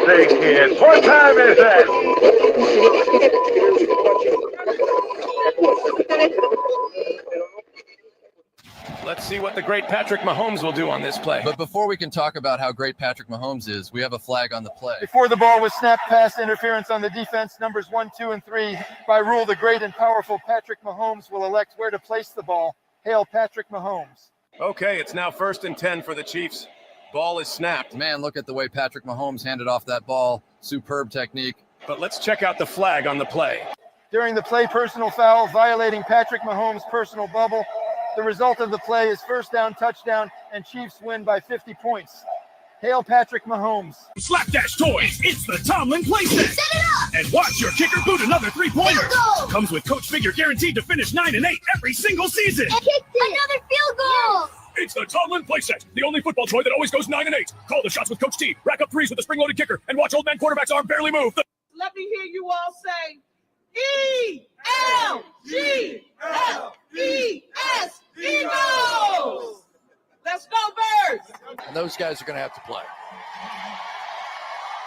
Say, kids, what time is it? see what the great Patrick Mahomes will do on this play. But before we can talk about how great Patrick Mahomes is, we have a flag on the play. Before the ball was snapped, pass interference on the defense, numbers 1, 2, and 3. By rule, the great and powerful Patrick Mahomes will elect where to place the ball. Hail Patrick Mahomes. Okay, it's now 1st and 10 for the Chiefs. Ball is snapped. Man, look at the way Patrick Mahomes handed off that ball. Superb technique. But let's check out the flag on the play. During the play, personal foul, violating Patrick Mahomes' personal bubble. The result of the play is first down, touchdown, and Chiefs win by 50 points. Hail Patrick Mahomes. Slapdash Toys, it's the Tomlin playset. Set it up! And watch your kicker boot another 3-pointer. Field goal! Comes with Coach Figure guaranteed to finish 9 and 8 every single season. And kicked it. Another field goal! It's the Tomlin playset, the only football toy that always goes 9 and 8. Call the shots with Coach T, rack up threes with the spring-loaded kicker, and watch old man quarterback's arm barely move. Let me hear you all say, E-L-G-L-E-S, Eagles! Let's go, Birds! And those guys are going to have to play.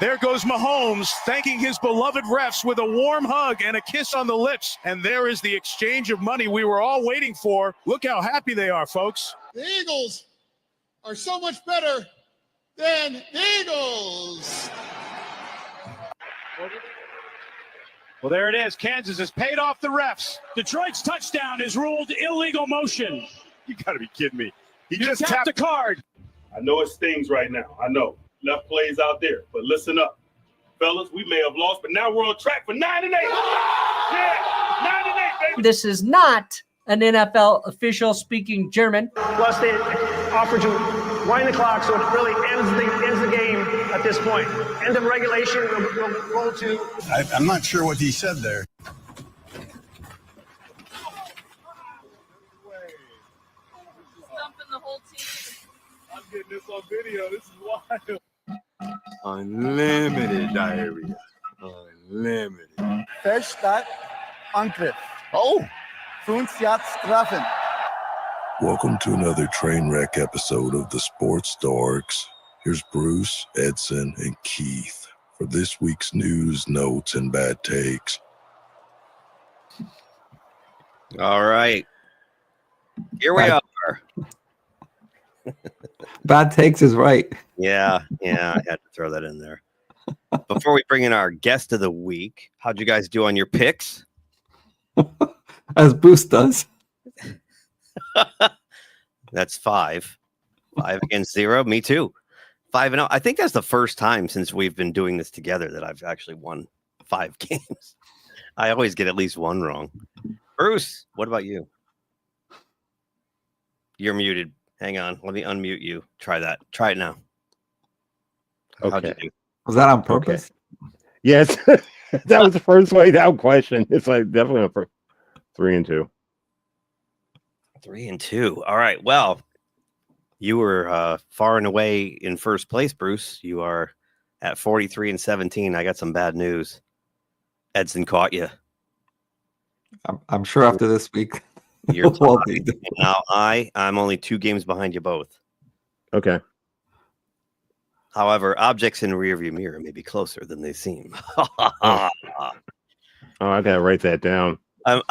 There goes Mahomes thanking his beloved refs with a warm hug and a kiss on the lips. And there is the exchange of money we were all waiting for. Look how happy they are, folks. The Eagles are so much better than the Eagles. Well, there it is. Kansas has paid off the refs. Detroit's touchdown is ruled illegal motion. You got to be kidding me. He You just tapped the card. I know it stings right now. I know. Left plays out there. But listen up. Fellas, we may have lost, but now we're on track for 9 and 8. Yeah, 9 and 8, baby. This is not an NFL official speaking German. Plus, they offered to wind the clock so it really ends the game at this point. End of regulation. We'll roll to. I'm not sure what he said there. Stumping the whole team. I'm getting this on video. This is wild. Unlimited diarrhea. Unlimited. Feldstadt, Angriff. Oh. 5 Yards Strafen. Welcome to another train wreck episode of the Sports Dorks. Here's Bruce, Edson, and Keith for this week's news, notes, and bad takes. All right. Here we are. Bad takes is right. Yeah, I had to throw that in there. Before we bring in our guest of the week, how'd you guys do on your picks? As Bruce does. That's 5. 5 against 0. Me too. 5-0. I think that's the first time since we've been doing this together that I've actually won 5 games. I always get at least one wrong. Bruce, what about you? You're muted. Hang on. Let me unmute you. Try that. Try it now. How'd you do? Was that on purpose? Okay. Yes. That was the first way down question. It's like definitely a 3 and 2. 3 and 2. All right. Well, you were far and away in first place, Bruce. You are at 43 and 17. I got some bad news. Edson caught you. I'm sure after this week. You're now I'm only 2 games behind you both. Okay. However, objects in the rearview mirror may be closer than they seem. I gotta write that down. I'm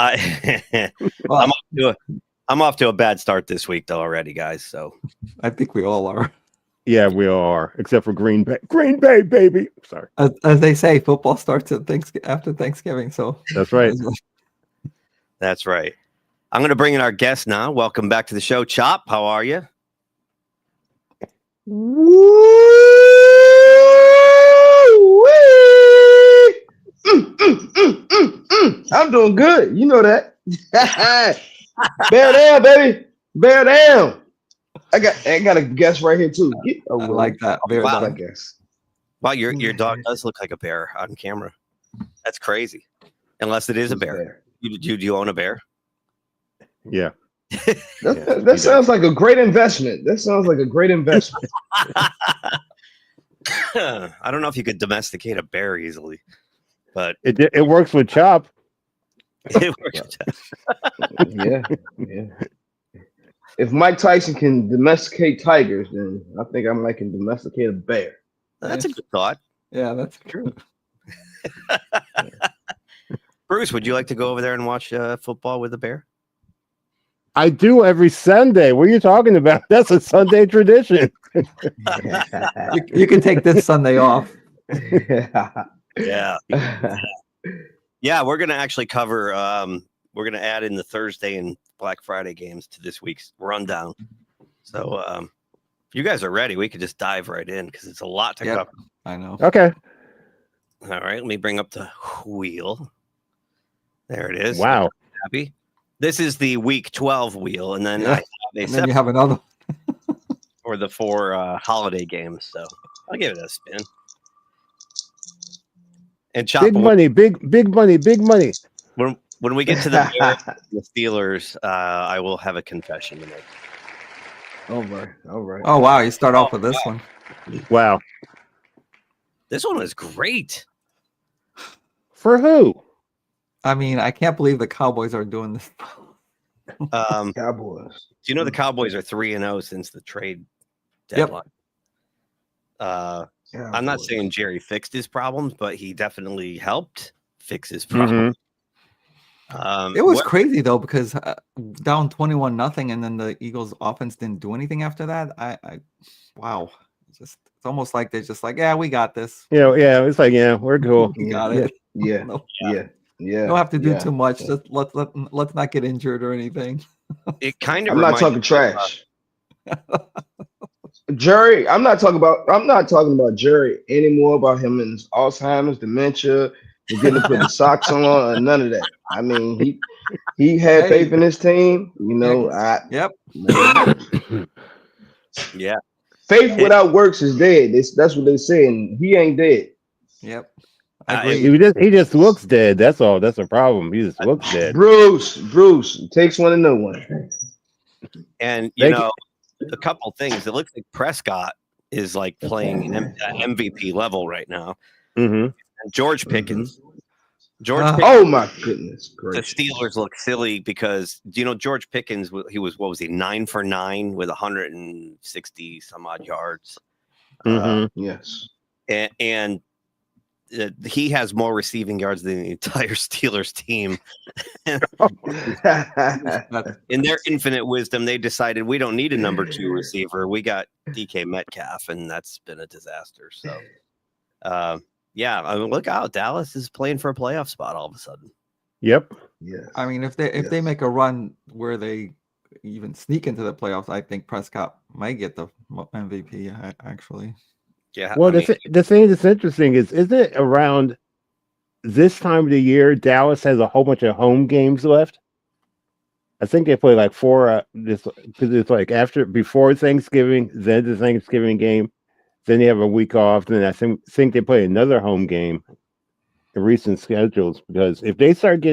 off to a bad start this week, though, already, guys. So I think we all are. Yeah, we all are, except for Green Bay. Green Bay, baby. Sorry. As they say, football starts at after Thanksgiving. So that's right. That's right. I'm going to bring in our guest now. Welcome back to the show, Chop. How are you? I'm doing good. You know that. Bear down, baby. Bear down. I got a guess right here too. I like that. Bear wow. down. I guess. Wow, your dog does look like a bear on camera. That's crazy. Unless it is a bear. Do you own a bear? Yeah. That sounds like a great investment. I don't know if you could domesticate a bear easily, but it works with Chop. It works. Yeah. If Mike Tyson can domesticate tigers, then I think I can domesticate a bear. That's a good thought. Yeah, that's true. Bruce, would you like to go over there and watch football with a bear? I do every Sunday. What are you talking about? That's a Sunday tradition. You can take this Sunday off. Yeah. Yeah, we're gonna actually cover. We're gonna add in the Thursday and Black Friday games to this week's rundown. So, if you guys are ready, we could just dive right in because it's a lot to cover. I know. Okay. All right, let me bring up the wheel. There it is. Wow. Happy. This is the week 12 wheel, and then I have a And then you have another. for the 4 holiday games. So I'll give it a spin. And chop Big money, big money, big money. When we get to the Bears and the Steelers, I will have a confession to make. All right. Oh wow, you start off with this one. Wow. This one was great. For who? I mean, I can't believe the Cowboys are doing this. Cowboys. Do you know the Cowboys are 3-0 since the trade deadline? I'm not saying Jerry fixed his problems, but he definitely helped fix his problems. It was crazy though because down 21-0, and then the Eagles' offense didn't do anything after that. Wow, it's almost like they're just like, yeah, we got this. Yeah, it's like, yeah, we're cool. We got it. Yeah. You don't have to do too much. Just let's not get injured or anything. It kind of. I'm not talking trash. Jerry, I'm not talking about Jerry anymore, about him and his Alzheimer's, dementia, and getting to put the socks on, or none of that. I mean, he had faith in his team. Yep. Yeah. Faith without works is dead. That's what they say, and he ain't dead. Yep. He just looks dead. That's all. That's a problem. He just looks dead. Bruce takes one to know one. And a couple things. It looks like Prescott is like playing an MVP level right now. Mm-hmm. And George Pickens. Oh my goodness! The Steelers look silly because George Pickens? He was 9 for 9 with 160 some odd yards. Yes, and he has more receiving yards than the entire Steelers team. In their infinite wisdom, they decided we don't need a number 2 receiver. We got DK Metcalf, and that's been a disaster. So, look out. Dallas is playing for a playoff spot all of a sudden. Yep. Yeah. I mean, if they make a run where they even sneak into the playoffs, I think Prescott might get the MVP, actually. Yeah. Well, the thing that's interesting isn't it around this time of the year, Dallas has a whole bunch of home games left? I think they play like 4 because it's like before Thanksgiving, then the Thanksgiving game, then they have a week off, then I think they play another home game in recent schedules, because if they start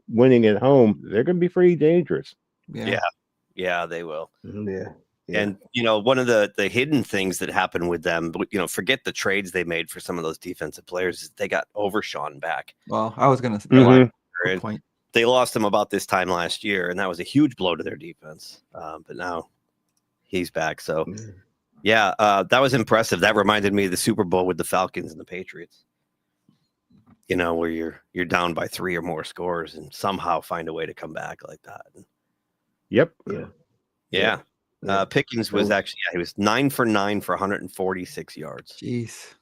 winning at home, they're going to be pretty dangerous. Yeah, they will. Yeah. And one of the hidden things that happened with them, forget the trades they made for some of those defensive players, they got Overshawn back. Well, I was going to say good point. They lost him about this time last year, and that was a huge blow to their defense. But now he's back. So that was impressive. That reminded me of the Super Bowl with the Falcons and the Patriots. Where you're down by 3 or more scores and somehow find a way to come back like that. Yep. Yeah. Pickens was actually, he was 9 for 9 for 146 yards. Jeez.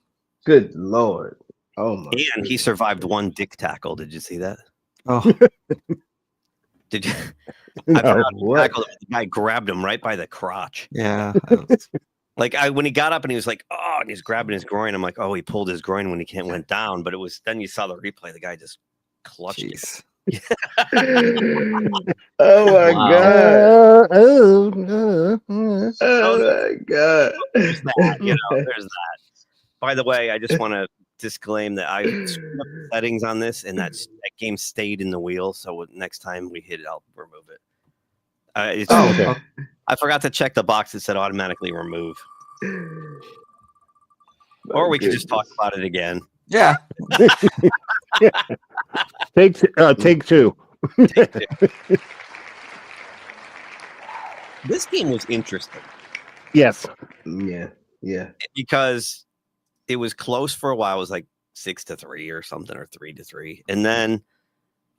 Good Lord. Oh my. And he survived 1 dick tackle. Did you see that? Oh. Did you? No, the guy grabbed him right by the crotch. Yeah. Like when he got up and he was like, oh, and he's grabbing his groin. I'm like, oh, he pulled his groin when he went down. But it was, then you saw the replay. The guy just clutched it. Oh my God. Oh my God. There's that, there's that. By the way, I just want to disclaim that I screwed up the settings on this, and that game stayed in the wheel. So next time we hit it, I'll remove it. Okay. I forgot to check the box that said automatically remove. Or we could just talk about it again. Yeah. Take 2. This game was interesting. Yes. Yeah. Because it was close for a while. It was like 6-3 or something, or 3-3. And then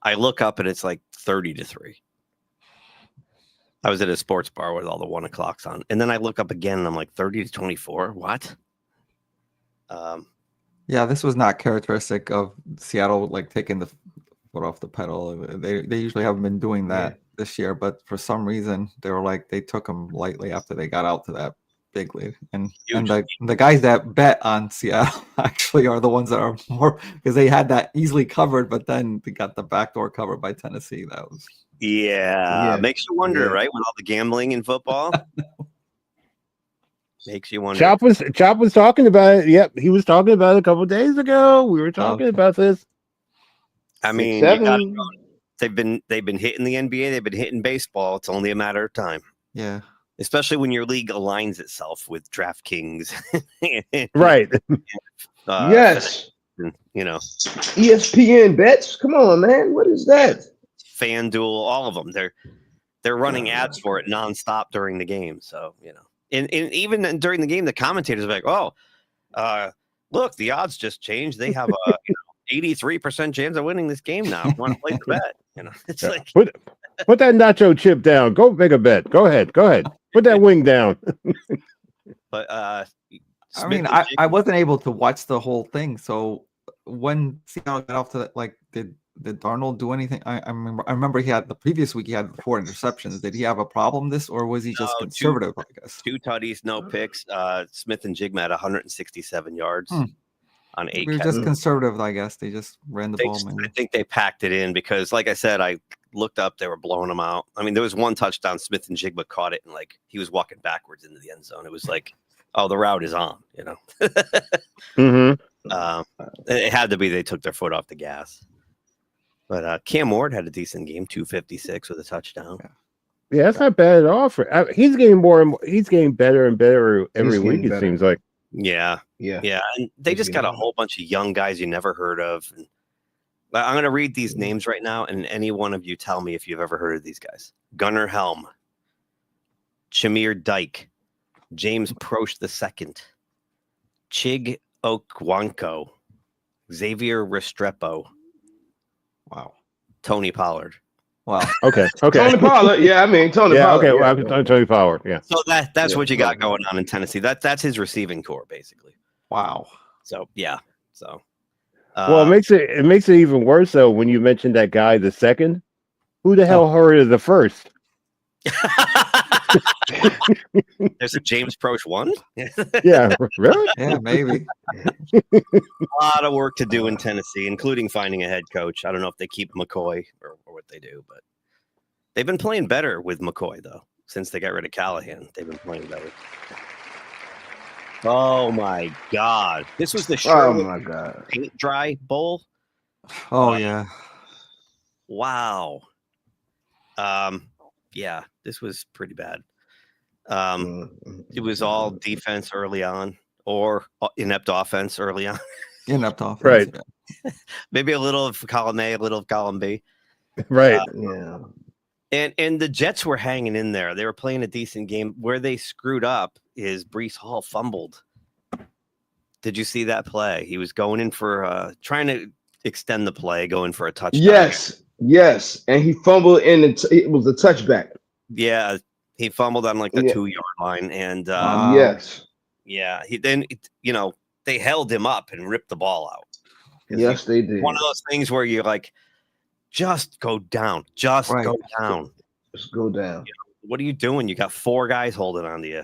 I look up and it's like 30-3. I was at a sports bar with all the 1 o'clocks on, and then I look up again, and I'm like 30-24. What? Yeah, this was not characteristic of Seattle, like taking the foot off the pedal. They usually haven't been doing that this year, but for some reason they were like they took them lightly after they got out to that big lead. And the guys that bet on Seattle actually are the ones that are more, because they had that easily covered, but then they got the backdoor covered by Tennessee. That was makes you wonder, right? With all the gambling in football. Makes you wonder. Chop was talking about it. Yep, he was talking about it a couple days ago. We were talking about this. I mean, they've been hitting the NBA. They've been hitting baseball. It's only a matter of time. Yeah, especially when your league aligns itself with DraftKings. Right. Yes. You know, ESPN bets. Come on, man. What is that? FanDuel, all of them. They're running ads for it nonstop during the game. So, you know. And even during the game, the commentators are like, "Oh, look, the odds just changed. They have a 83% chance of winning this game now. If you want to play the bet?" You know, it's like put that nacho chip down. Go make a bet. Go ahead. Put that wing down. But I mean, I wasn't able to watch the whole thing. So when Seattle got off to that, like, did Darnold do anything? I remember he had the previous week he had 4 interceptions. Did he have a problem or was he just conservative? I guess 2 tutties, no picks. Smith and Jigma had 167 yards on 8 they were catches. just conservative, I guess. They just ran the ball. I think they packed it in because, like I said, I looked up, they were blowing them out. I mean, there was one touchdown, Smith and Jigma caught it, and like he was walking backwards into the end zone. It was like, oh, the route is on, you know. It had to be they took their foot off the gas. But Cam Ward had a decent game, 256 with a touchdown. Yeah, that's not bad at all. He's getting he's getting better and better every week. It seems like. Yeah. And they just got a whole bunch of young guys you never heard of. And I'm going to read these names right now, and any one of you tell me if you've ever heard of these guys: Gunnar Helm, Shamir Dyke, James Prost II, Chig Okwanko, Xavier Restrepo. Wow. Tony Pollard. Wow. Okay. Tony Pollard. Yeah, I mean Tony Pollard. Okay. Well, Tony Pollard. Yeah. So that's what you got going on in Tennessee. That's his receiving core, basically. Wow. So yeah. So. Well, it makes it even worse though when you mentioned that guy, the second. Who the hell heard of the first? There's a James Prost one. Yeah, really? Yeah, maybe. A lot of work to do in Tennessee, including finding a head coach. I don't know if they keep McCoy or what they do, but they've been playing better with McCoy though. Since they got rid of Callahan, they've been playing better. Oh my God! This was the paint dry bowl. Oh yeah. Wow. Yeah, this was pretty bad. It was all defense early on, or inept offense early on. Inept offense, right? Yeah. Maybe a little of column A, a little of column B. Right. Yeah. And the Jets were hanging in there. They were playing a decent game. Where they screwed up is Breece Hall fumbled. Did you see that play? He was going in for trying to extend the play, going for a touchdown. Yes, and he fumbled it was a touchback. Yeah, he fumbled on like the 2-yard line, and yeah, they held him up and ripped the ball out. Yes, they did. One of those things where you're like, just go down, go down, just go down. You know, what are you doing? You got 4 guys holding on to you.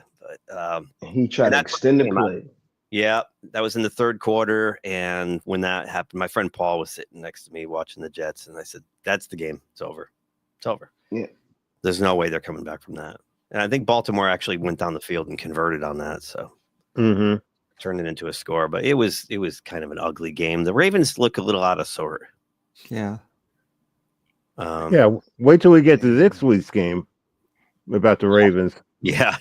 But he tried to extend the play. Yeah, that was in the 3rd quarter, and when that happened, my friend Paul was sitting next to me watching the Jets, and I said, "That's the game. It's over. It's over. Yeah, there's no way they're coming back from that." And I think Baltimore actually went down the field and converted on that, so turned it into a score. But it was kind of an ugly game. The Ravens look a little out of sort. Yeah. Wait till we get to this week's game about the Ravens. Yeah.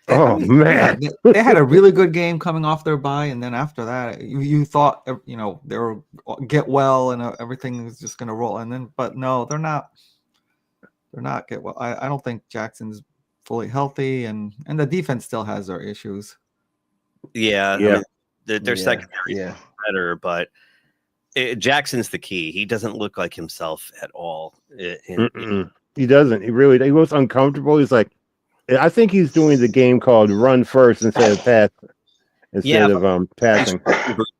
Oh man, they had a really good game coming off their bye, and then after that, you thought they were get well and everything was just going to roll, but no, they're not. They're not get well. I don't think Jackson's fully healthy, and the defense still has their issues. Yeah. I mean, their secondary is better, but Jackson's the key. He doesn't look like himself at all. He doesn't. He looks uncomfortable. He's like, I think he's doing the game called run first instead of pass. Instead of passing.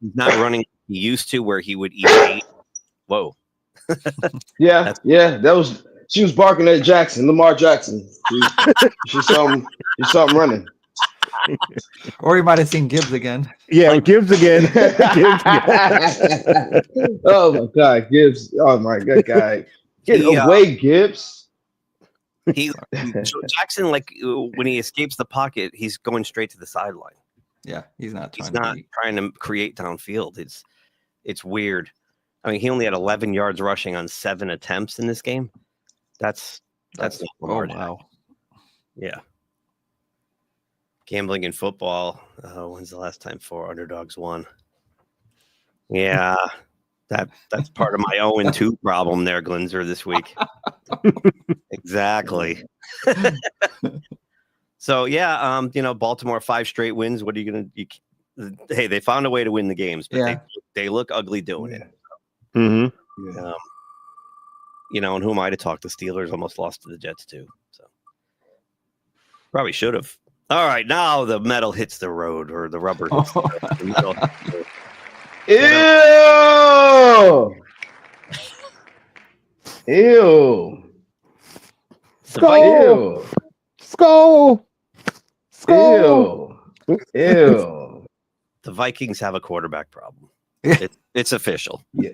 He's not running like he used to, where he would eat 8. Whoa. Yeah, she was barking at Jackson, Lamar Jackson. She saw him running. Or he might have seen Gibbs again. Yeah, Gibbs again. Gibbs again. Oh my God, Gibbs! Oh my God, guy, get away, Gibbs! Jackson, like when he escapes the pocket, he's going straight to the sideline. Yeah, he's not trying to create downfield. It's weird. I mean, he only had 11 yards rushing on 7 attempts in this game. That's not Lamar. Wow. Yeah. Gambling in football. When's the last time 4 underdogs won? Yeah, that's part of my 0-2 problem there, Glinzer, this week. Exactly. So yeah, Baltimore 5 straight wins. What are you gonna? Hey, they found a way to win the games, but they look ugly doing it. Mm-hmm. And who am I to talk? The Steelers almost lost to the Jets too. So probably should have. All right, now the metal hits the road, or the rubber hits the metal. Ew! Skull! Ew! The Vikings have a quarterback problem. It's official. Yeah.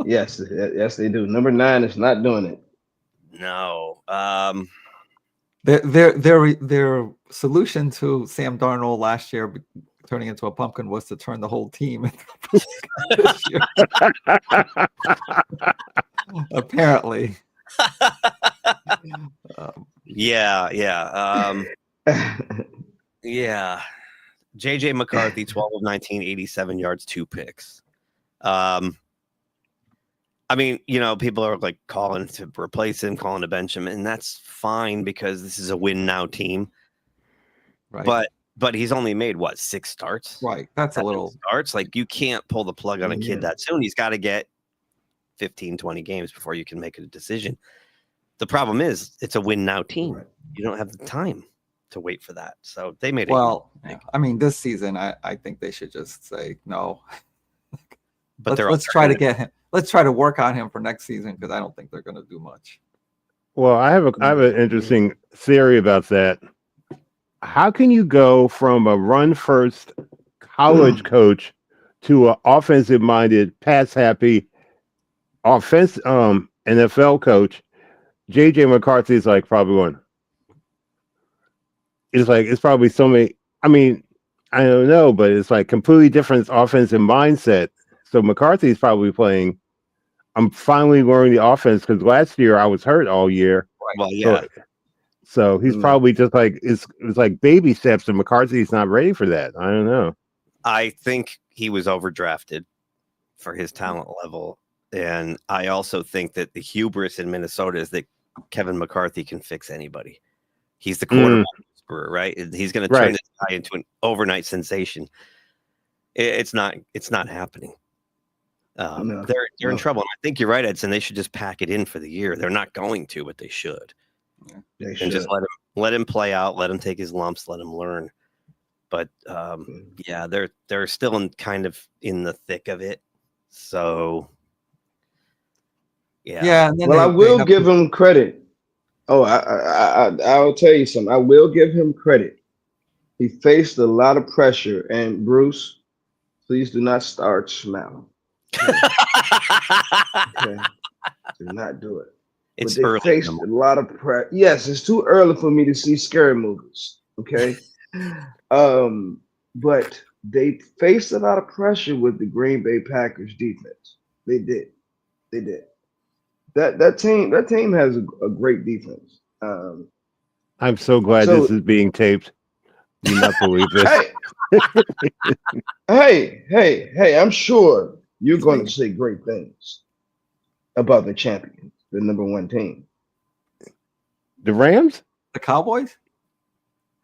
Yes, they do. Number 9 is not doing it. No. Their solution to Sam Darnold last year turning into a pumpkin was to turn the whole team into this year. Apparently. Yeah. Yeah. JJ McCarthy, 12 of 19, 87 yards, 2 picks. I mean, people are like calling to replace him, calling to bench him, and that's fine because this is a win now team. Right. But he's only made 6 starts? Right. That's a little starts. Like, you can't pull the plug on a kid that soon. He's got to get 15, 20 games before you can make a decision. The problem is it's a win now team. Right. You don't have the time to wait for that. So they made it. Well, I mean, this season, I think they should just say no. But let's try to get him. Let's try to work on him for next season, because I don't think they're going to do much. Well, I have an interesting theory about that. How can you go from a run first college coach to an offensive minded, pass happy NFL coach? JJ McCarthy is like probably one. It's probably so many. I mean, I don't know, but it's like completely different offensive mindset. So McCarthy's probably playing. I'm finally learning the offense because last year I was hurt all year. Well, yeah. So he's probably just like it's like baby steps, and McCarthy's not ready for that. I don't know. I think he was overdrafted for his talent level, and I also think that the hubris in Minnesota is that Kevin McCarthy can fix anybody. He's the quarterback whisperer, right? He's going to turn this guy into an overnight sensation. It's not happening. They're in trouble. And I think you're right, Edson. They should just pack it in for the year. They're not going to, but they should. They should. And just let him play out, let him take his lumps, let him learn. But they're still in the thick of it. So yeah. Well, I will give him credit. Oh, I'll tell you something. I will give him credit. He faced a lot of pressure, and Bruce, please do not start smiling. Okay. Do not do it. It's but early. Faced a lot of pressure. Yes, it's too early for me to see scary movies. Okay. But they faced a lot of pressure with the Green Bay Packers defense. They did. That team has a great defense. I'm so glad this is being taped. Do not believe this. Hey, I'm sure you're going to say great things about the champions, the number 1 team. The Rams? The Cowboys?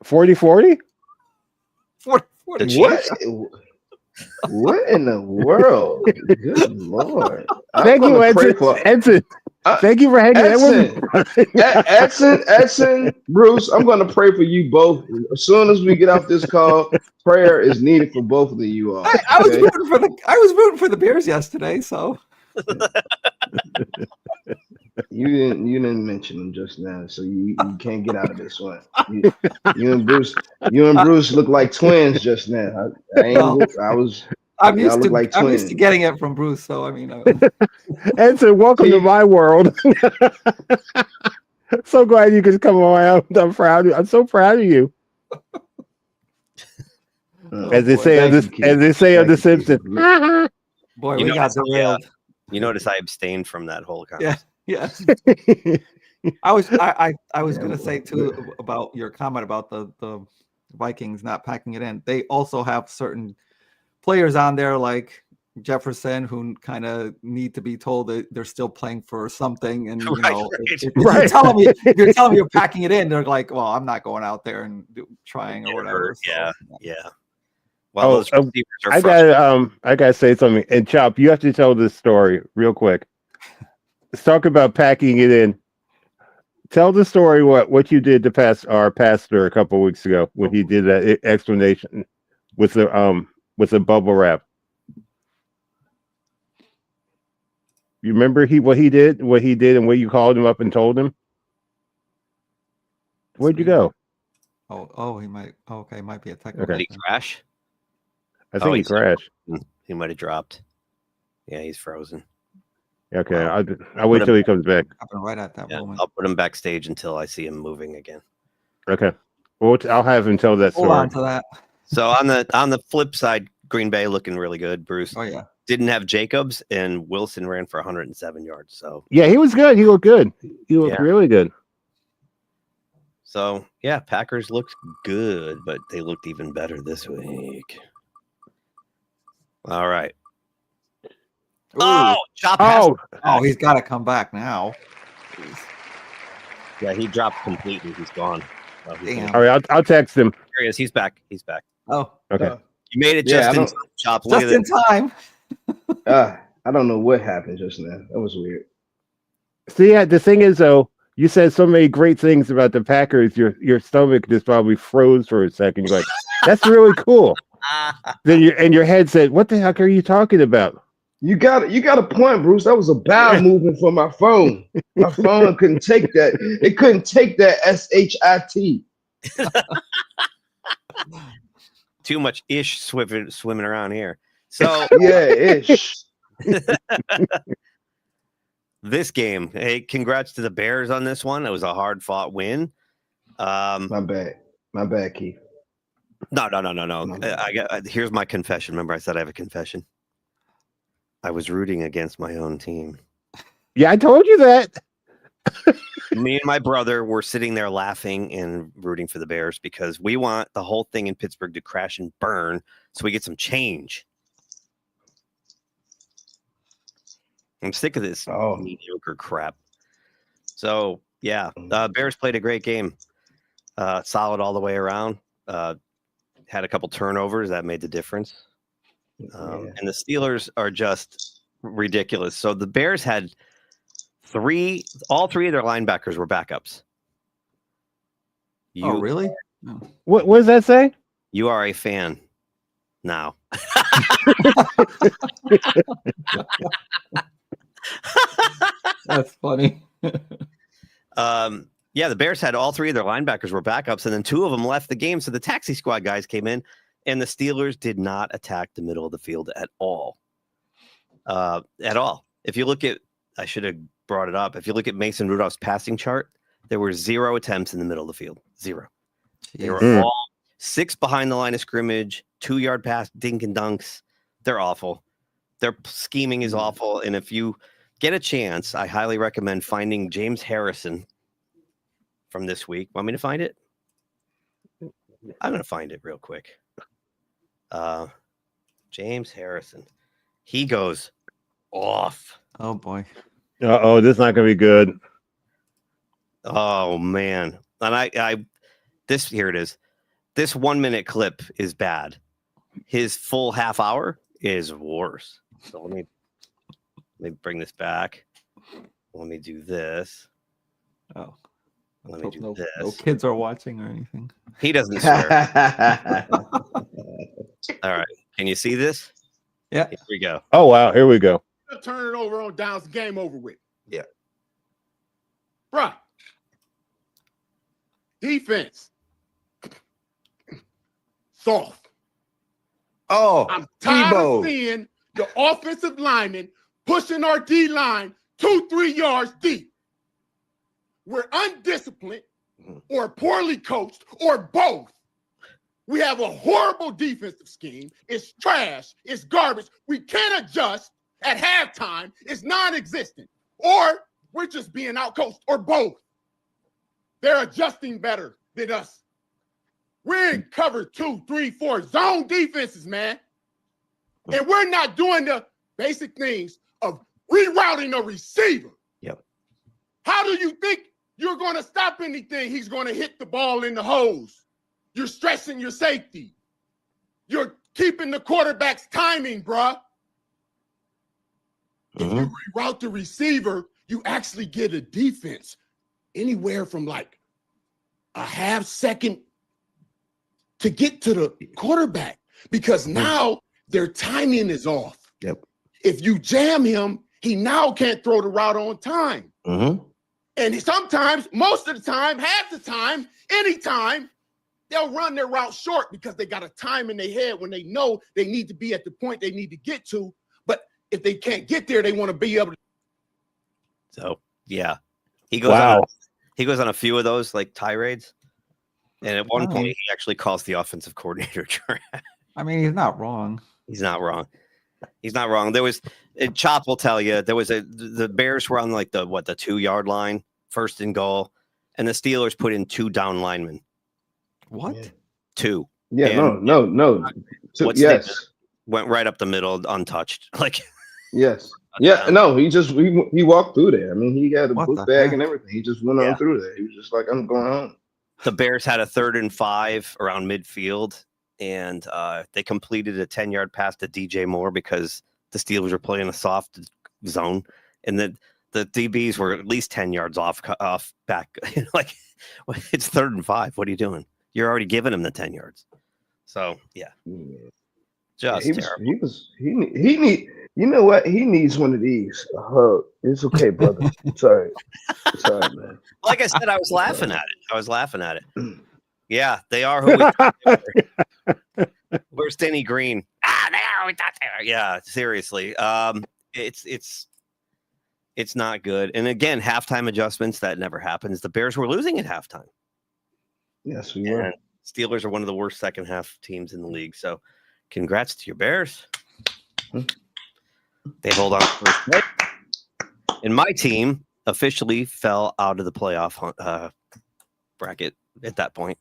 40-40? What in the world? Good Lord. Thank you, Edson. Thank you for hanging Edson, Bruce, I'm going to pray for you both. As soon as we get off this call, prayer is needed for both of you all. I was rooting for the Bears yesterday, so you didn't mention them just now, so you can't get out of this one. You and Bruce look like twins just now. I'm used to getting it from Bruce, so I mean. Edson, welcome to my world. So glad you could come around. I'm proud. I'm so proud of you. As they say on The Simpsons. Boy, we got derailed. You notice I abstained from that whole conversation. Yeah. I was going to say too about your comment about the Vikings not packing it in. They also have certain players on there like Jefferson who kind of need to be told that they're still playing for something, and if you're telling me you're packing it in, they're like, well, I'm not going out there and trying or whatever. Yeah. Well, I gotta say something. And Chop, you have to tell this story real quick. Let's talk about packing it in. Tell the story what you did to our pastor a couple of weeks ago when he did that explanation with the bubble wrap. You remember what he did, and what you called him up and told him? Where'd you go? He might. Okay, might be a technical. Did he crash? I think he crashed. He might have dropped. Yeah, he's frozen. Okay, I'll wait till he comes back. Right at that moment. I'll put him backstage until I see him moving again. Okay. Well, I'll have him tell that story. Hold on to that. So on the flip side, Green Bay looking really good. Bruce. Oh yeah. Didn't have Jacobs, and Wilson ran for 107 yards. So yeah, he was good. He looked good. He looked really good. So yeah, Packers looked good, but they looked even better this week. All right. Ooh. Chop! Oh, he's got to come back now. Yeah, he dropped completely. He's gone. Damn. All right, I'll text him. Here he is. He's back. Oh, okay. You made it just in time, Chop. Just in time. I don't know what happened just now. That was weird. See, the thing is, though, you said so many great things about the Packers. Your stomach just probably froze for a second. You're like, "That's really cool." Then your head said, "What the heck are you talking about?" You got a point, Bruce. That was a bowel movement for my phone. My phone couldn't take that. It couldn't take that SHIT. Too much ish swimming around here. So yeah, ish. This game, hey, congrats to the Bears on this one. It was a hard fought win. My bad, Keith. No. Here's my confession. Remember, I said I have a confession. I was rooting against my own team. Yeah, I told you that. Me and my brother were sitting there laughing and rooting for the Bears because we want the whole thing in Pittsburgh to crash and burn so we get some change. I'm sick of this mediocre crap. So, yeah, Bears played a great game. Solid all the way around. Had a couple turnovers. That made the difference. And the Steelers are just ridiculous. So the Bears had all three of their linebackers were backups. Oh, really? What does that say? You are a fan now. That's funny. Yeah, the Bears had all three of their linebackers were backups, and then two of them left the game. So the taxi squad guys came in, and the Steelers did not attack the middle of the field at all. If you look at, I should have brought it up. If you look at Mason Rudolph's passing chart, there were 0 attempts in the middle of the field. 0. They were all 6 behind the line of scrimmage, 2-yard pass, dink and dunks. They're awful. Their scheming is awful. And if you get a chance, I highly recommend finding James Harrison from this week. Want me to find it? I'm going to find it real quick. James Harrison. He goes off. Oh, boy. Uh-oh, this is not going to be good. Oh, man. And here it is. This 1-minute clip is bad. His full half hour is worse. So let me bring this back. Let me do this. Oh. Let me do no, this. no kids are watching or anything. He doesn't swear. All right. Can you see this? Yeah. Here we go. Oh, wow. Here we go. Turn it over on downs. Game over with. Yeah. Bruh. Defense. Soft. Oh, I'm tired Tebow. of seeing the offensive linemen pushing our D line 2-3 yards deep. We're undisciplined or poorly coached or both. We have a horrible defensive scheme. It's trash. It's garbage. We can't adjust at halftime. It's non-existent. Or we're just being outcoached or both. They're adjusting better than us. We're in cover 2, 3, 4 zone defenses, man. And we're not doing the basic things of rerouting a receiver. Yep. How do you think you're going to stop anything? He's going to hit the ball in the holes. You're stressing your safety. You're keeping the quarterback's timing, bruh. If you reroute the receiver, you actually get a defense anywhere from like a half second to get to the quarterback because now their timing is off. Yep. If you jam him, he now can't throw the route on time. And sometimes, most of the time, half the time, anytime, they'll run their route short because they got a time in their head when they know they need to be at the point they need to get to. But if they can't get there, they want to be able to. So yeah, he goes on a few of those like tirades, and at one point he actually calls the offensive coordinator trash. I mean, he's not wrong. He's not wrong. He's not wrong. There was Chop will tell you there was the Bears were on like the 2-yard line, first and goal, and the Steelers put in 2 down linemen. What? Yeah. 2. Yeah, and no. Yes. Went right up the middle, untouched. Like yes. Yeah, no, he walked through there. I mean, he had a book bag and everything. He just went on through there. He was just like, I'm going home. The Bears had a 3rd and 5 around midfield, and they completed a 10-yard pass to DJ Moore because the Steelers were playing a soft zone, and the DBs were at least 10 yards off back. Like, it's 3rd and 5. What are you doing? You're already giving him the 10 yards. So yeah, just terrible. You know what? He needs one of these. A hug. It's okay, brother. It's all right. It's all right, man. Like I said, I was laughing at it. Yeah, they are who we thought they were. Where's Denny Green? They are who we thought they were. Yeah, seriously. It's not good. And again, halftime adjustments, that never happens. The Bears were losing at halftime. Yes, we were. Steelers are one of the worst second half teams in the league. So congrats to your Bears. They hold on first place. And my team officially fell out of the playoff bracket at that point.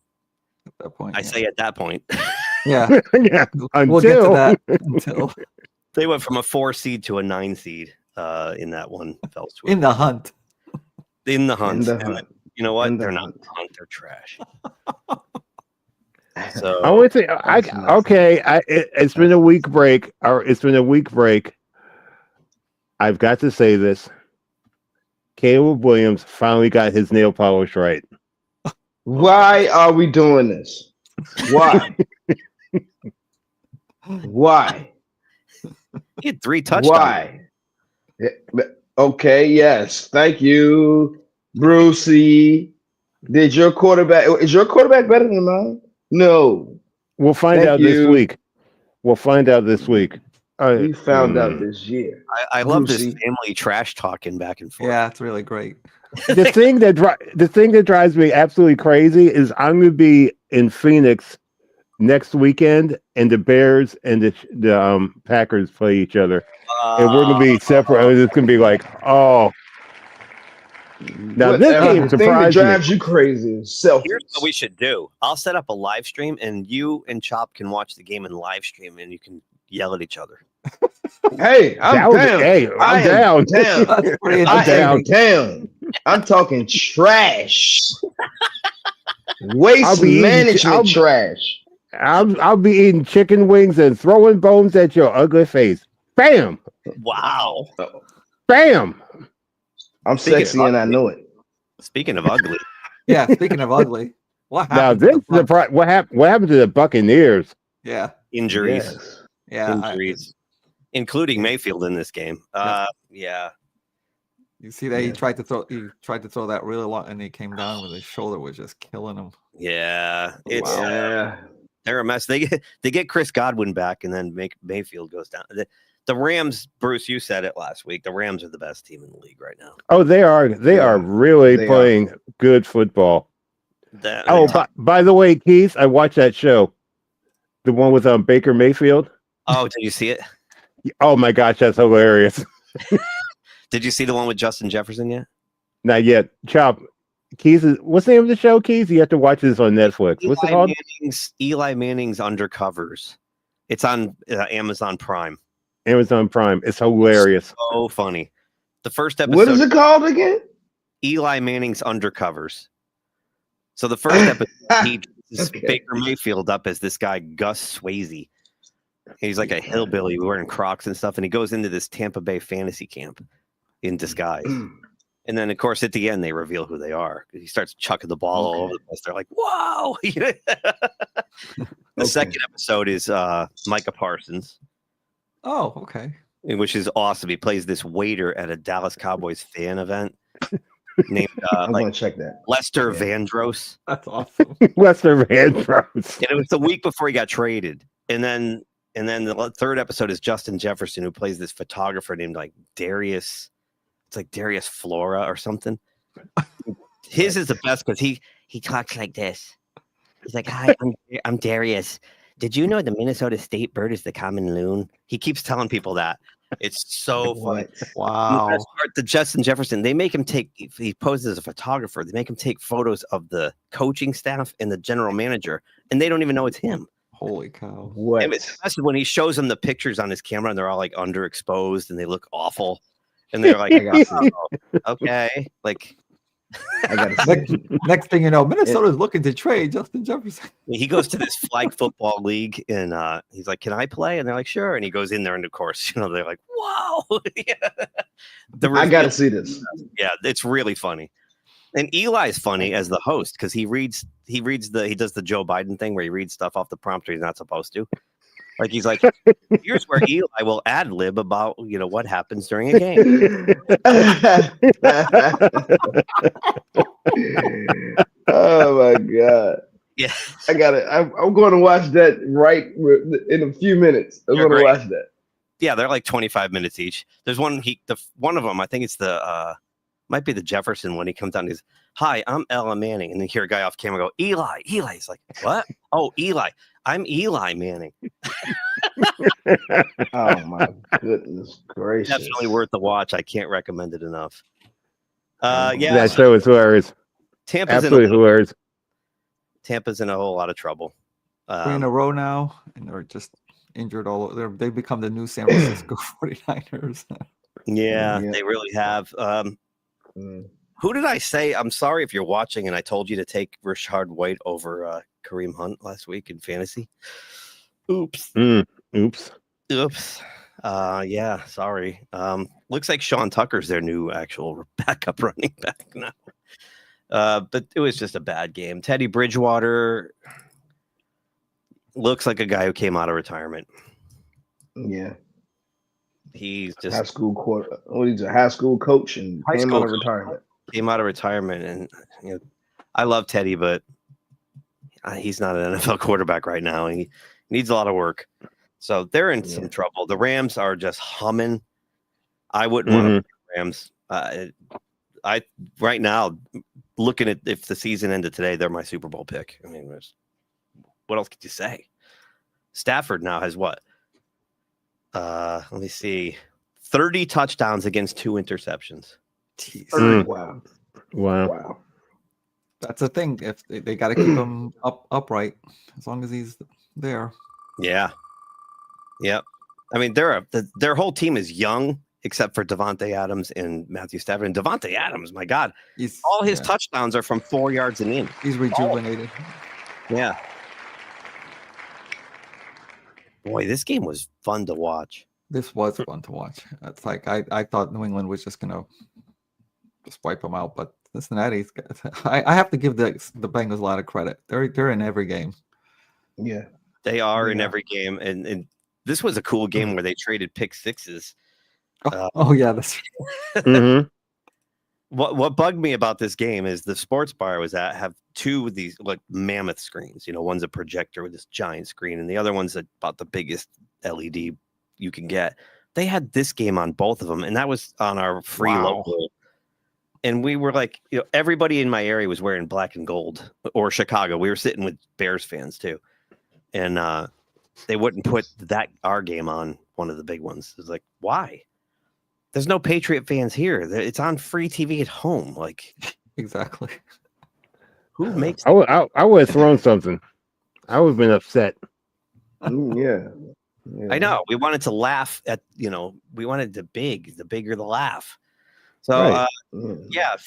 I say at that point. Yeah. Yeah. We'll get to that until they went from a 4 seed to a 9 seed in that one fell swoop. In the hunt. In the hunt. You know what? In They're the not hunt. the hunt. They're trash. So I would say, it's been a week break. I've got to say this. Caleb Williams finally got his nail polish right. Why are we doing this? Why? Why? He had 3 touchdowns. Why? Okay, yes. Thank you, Brucey. Is your quarterback better than mine? No. We'll find out this week. We found out this year. I love this family trash talking back and forth. Yeah, it's really great. The thing that drives me absolutely crazy is I'm going to be in Phoenix next weekend, and the Bears and the Packers play each other, and we're going to be separate. And it's going to be like, oh. Now this game surprised me. Drives you crazy. Selfish. Here's what we should do. I'll set up a live stream, and you and Chop can watch the game in live stream, and you can yell at each other. Hey, I'm down. Hey, I'm down. I am down. I'm talking trash. Waste management trash. I'll be eating chicken wings and throwing bones at your ugly face. Bam! Wow. Bam! I'm Speaking sexy of and I know it. Speaking of ugly, Yeah, speaking of ugly, what Now happened? this to is the part. What happened? What happened to the Buccaneers? Yeah, injuries, Yes. yeah. injuries, including Mayfield in this game. Yeah. You see that Yeah. he tried to throw that really long, and he came down with his shoulder was just killing him. Yeah, it's Yeah. they're a mess. They get Chris Godwin back, and then Mayfield goes down. The Rams, Bruce, you said it last week. The Rams are the best team in the league right now. Oh, they are. They are really they playing good football. That, Oh, by the way, Keith, I watched that show, the one with Baker Mayfield. oh, did you see it? Oh my gosh, that's hilarious. Did you see the one with Justin Jefferson yet? Not yet. Chop. Keith, what's the name of the show, Keith? You have to watch this on Netflix. What's it called? Eli Manning's Undercovers. It's on Amazon Prime. Amazon Prime. It's hilarious. So funny. The first episode. What is it called again? Eli Manning's Undercovers. So the first episode, he dresses Baker Mayfield up as this guy, Gus Swayze. He's like a hillbilly wearing Crocs and stuff, and he goes into this Tampa Bay fantasy camp in disguise. And then, of course, at the end, they reveal who they are. He starts chucking the ball all over the place. They're like, "Whoa!" The second episode is Micah Parsons. Oh, okay. Which is awesome. He plays this waiter at a Dallas Cowboys fan event named I'm gonna check that. Lester Vandross. That's awesome. Lester Vandross. And it was the week before he got traded. And then the third episode is Justin Jefferson, who plays this photographer named like Darius. It's like Darius Flora or something. His is the best because he talks like this. He's like, "Hi, I'm Darius. Did you know the Minnesota state bird is the common loon?" He keeps telling people that. It's so funny. Wow. The Justin Jefferson, they make him he poses as a photographer. They make him take photos of the coaching staff and the general manager, and they don't even know it's him. Holy cow. What? And especially when he shows them the pictures on his camera and they're all like underexposed and they look awful. And they're like, "Oh, okay." Like, I gotta next thing you know, Minnesota's looking to trade Justin Jefferson. he goes to this flag football league and he's like, "Can I play?" And they're like, "Sure." And he goes in there, and of course, they're like, "Whoa!" I gotta see this. Yeah, it's really funny. And Eli's funny as the host because he does the Joe Biden thing where he reads stuff off the prompter he's not supposed to. Like he's like, "Here's where Eli will ad lib about what happens during a game." Oh my god! Yeah, I got it. I'm going to watch that right in a few minutes. I'm going to watch that. Yeah, they're like 25 minutes each. There's one one of them. I think it's might be the Jefferson one. He comes down and goes, "Hi, I'm Ella Manning," and then hear a guy off camera go, "Eli." Eli's like, "What?" "Oh, Eli. I'm Eli Manning." Oh my goodness gracious! Definitely worth the watch. I can't recommend it enough. Yeah, that show is hilarious. Tampa's absolutely hilarious. Tampa's in a whole lot of trouble. 3 in a row now, and they're just injured all over. They've become the new San Francisco 49ers. Yeah, they really have. Who did I say? I'm sorry if you're watching and I told you to take Rashard White over Kareem Hunt last week in fantasy. Oops. Oops. Yeah, sorry. Looks like Sean Tucker's their new actual backup running back now. But it was just a bad game. Teddy Bridgewater looks like a guy who came out of retirement. Yeah. He's just high school he's a high school coach and came out of retirement. Came out of retirement, and I love Teddy, but he's not an NFL quarterback right now. He needs a lot of work, so they're in some trouble. The Rams are just humming. I wouldn't want to play the Rams. I right now, looking at if the season ended today, they're my Super Bowl pick. I mean, what else could you say? Stafford now has what? Let me see, 30 touchdowns against 2 interceptions. Wow. That's the thing. If they got to keep him upright, as long as he's there. Yeah. Yep. I mean, their whole team is young, except for Devontae Adams and Matthew Stafford. And Devontae Adams, my God, all his touchdowns are from 4 yards and in. He's rejuvenated. Yeah. Boy, this game was fun to watch. This was fun to watch. It's like I thought New England was just gonna just wipe them out. But Cincinnati's, I have to give the Bengals a lot of credit. They're in every game. Yeah, they are in every game, and this was a cool game where they traded pick sixes. Yeah, that's. Mm-hmm. What bugged me about this game is the sports bar I was at have two of these like mammoth screens. One's a projector with this giant screen, and the other one's about the biggest LED you can get. They had this game on both of them, and that was on our free local. And we were like, everybody in my area was wearing black and gold, or Chicago. We were sitting with Bears fans too, and they wouldn't put our game on one of the big ones. It's like, why? There's no Patriot fans here. It's on free TV at home. Like, exactly. Who makes? I would have thrown something. I would have been upset. Yeah. I know. We wanted to laugh at. We wanted the bigger the laugh. So Right.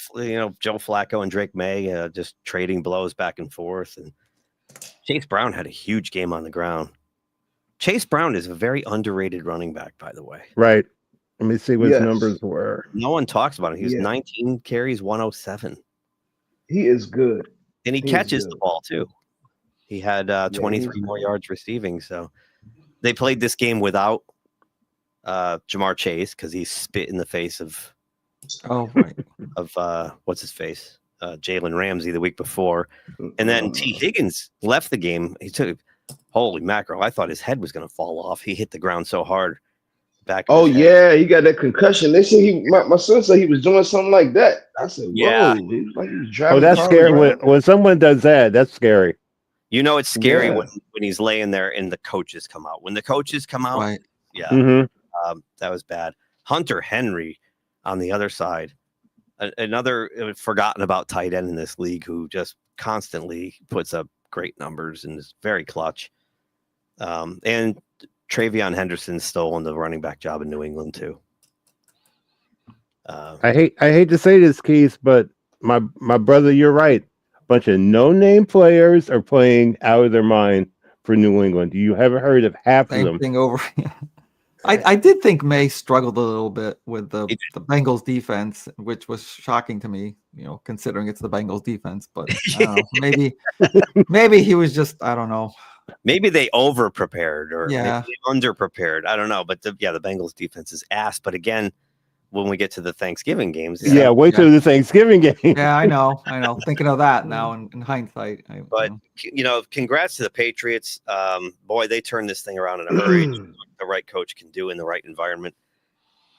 Joe Flacco and Drake May just trading blows back and forth, and Chase Brown had a huge game on the ground. Chase Brown is a very underrated running back, by the way. Right. Let me see what his numbers were. No one talks about him. He was 19 carries, 107. He is good. And he catches the ball, too. He had 23 more yards receiving. So they played this game without Jamar Chase because he spit in the face of what's his face? Jalen Ramsey the week before. And then T. Higgins left the game. He took, holy mackerel, I thought his head was going to fall off. He hit the ground so hard. He got that concussion. They said my son said he was doing something like that. I said, whoa. He was driving that's scary. When someone does that, that's scary. It's scary when he's laying there and the coaches come out. When the coaches come out, that was bad. Hunter Henry on the other side, another forgotten about tight end in this league who just constantly puts up great numbers and is very clutch. And Travion Henderson stolen the running back job in New England too. I hate to say this, Keith, but my brother, you're right. A bunch of no-name players are playing out of their mind for New England. You haven't heard of half of them. Thing over. I did think May struggled a little bit with the Bengals defense, which was shocking to me, considering it's the Bengals defense. But I don't know, maybe he was just, I don't know. Maybe they over prepared or under prepared. I don't know. But the Bengals defense is ass. But again, when we get to the Thanksgiving games, wait till the Thanksgiving game. Yeah, I know. Thinking of that now in hindsight. Congrats to the Patriots. Boy, they turned this thing around in a hurry. The right coach can do in the right environment.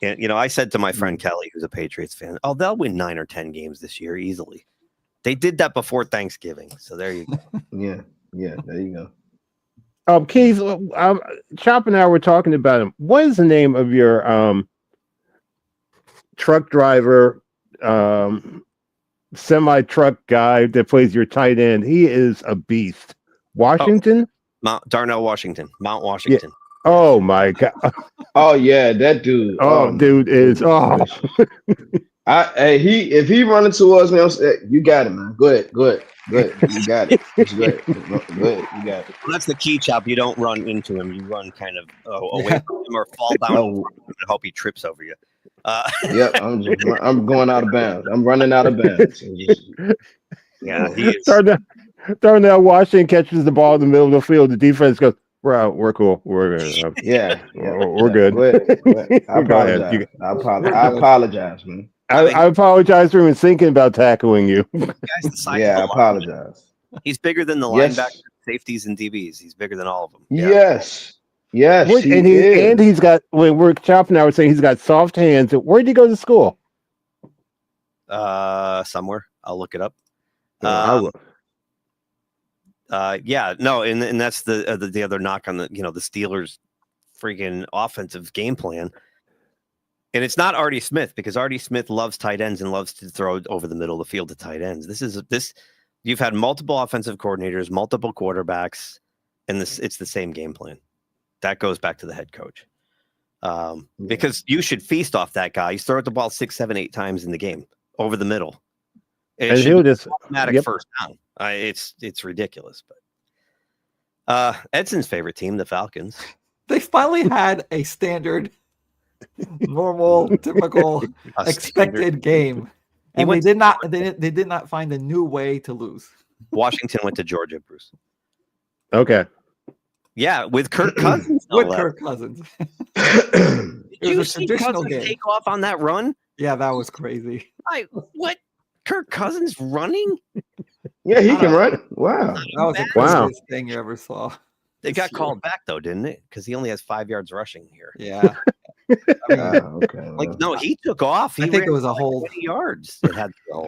And I said to my friend Kelly, who's a Patriots fan, they'll win 9 or 10 games this year easily. They did that before Thanksgiving, so there you go. yeah, there you go. Keith, Chop and I were talking about him. What is the name of your truck driver, semi-truck guy that plays your tight end? He is a beast. Washington? Darnell Washington. Mount Washington. Yeah. Oh my God. Oh yeah, that dude. Dude is if he running towards me, you got it, man. Good. You got it. It's good. Good. You got it. Well, that's the key, Chop. You don't run into him. You run kind of away from him or fall down and hope he trips over you. I'm going out of bounds. I'm running out of bounds. Yeah, he is. Darnell Washington catches the ball in the middle of the field. The defense goes, we're cool. We're good. We're good. I apologize, man. I apologize for even thinking about tackling you. I apologize. He's bigger than the linebackers, safeties, and DBs. He's bigger than all of them. Yes. And he's got. When we're chopping, I was saying he's got soft hands. Where did he go to school? Somewhere. I'll look it up. And that's the other knock on the Steelers' freaking offensive game plan. And it's not Artie Smith, because Artie Smith loves tight ends and loves to throw over the middle of the field to tight ends. You've had multiple offensive coordinators, multiple quarterbacks, and it's the same game plan. That goes back to the head coach. Because you should feast off that guy. You throw the ball 6, 7, 8 times in the game over the middle. And he'll just automatic first down. It's ridiculous. But Edson's favorite team, the Falcons. They finally had a standard, normal, typical, expected game. And they did not find a new way to lose. Washington went to Georgia, Bruce. Okay. Yeah, with Kirk Cousins. With Kirk Cousins. Did It you was a see traditional Cousins game. take off on that run? Yeah, that was crazy. What? Kirk Cousins running? Yeah, he can run. Wow. That was the Wow. craziest thing you ever saw. It got called back though, didn't it? Because he only has 5 yards rushing here. Yeah. Okay. Like, no, he took off. He I think ran it was a like hold. 20 yards. It had to go.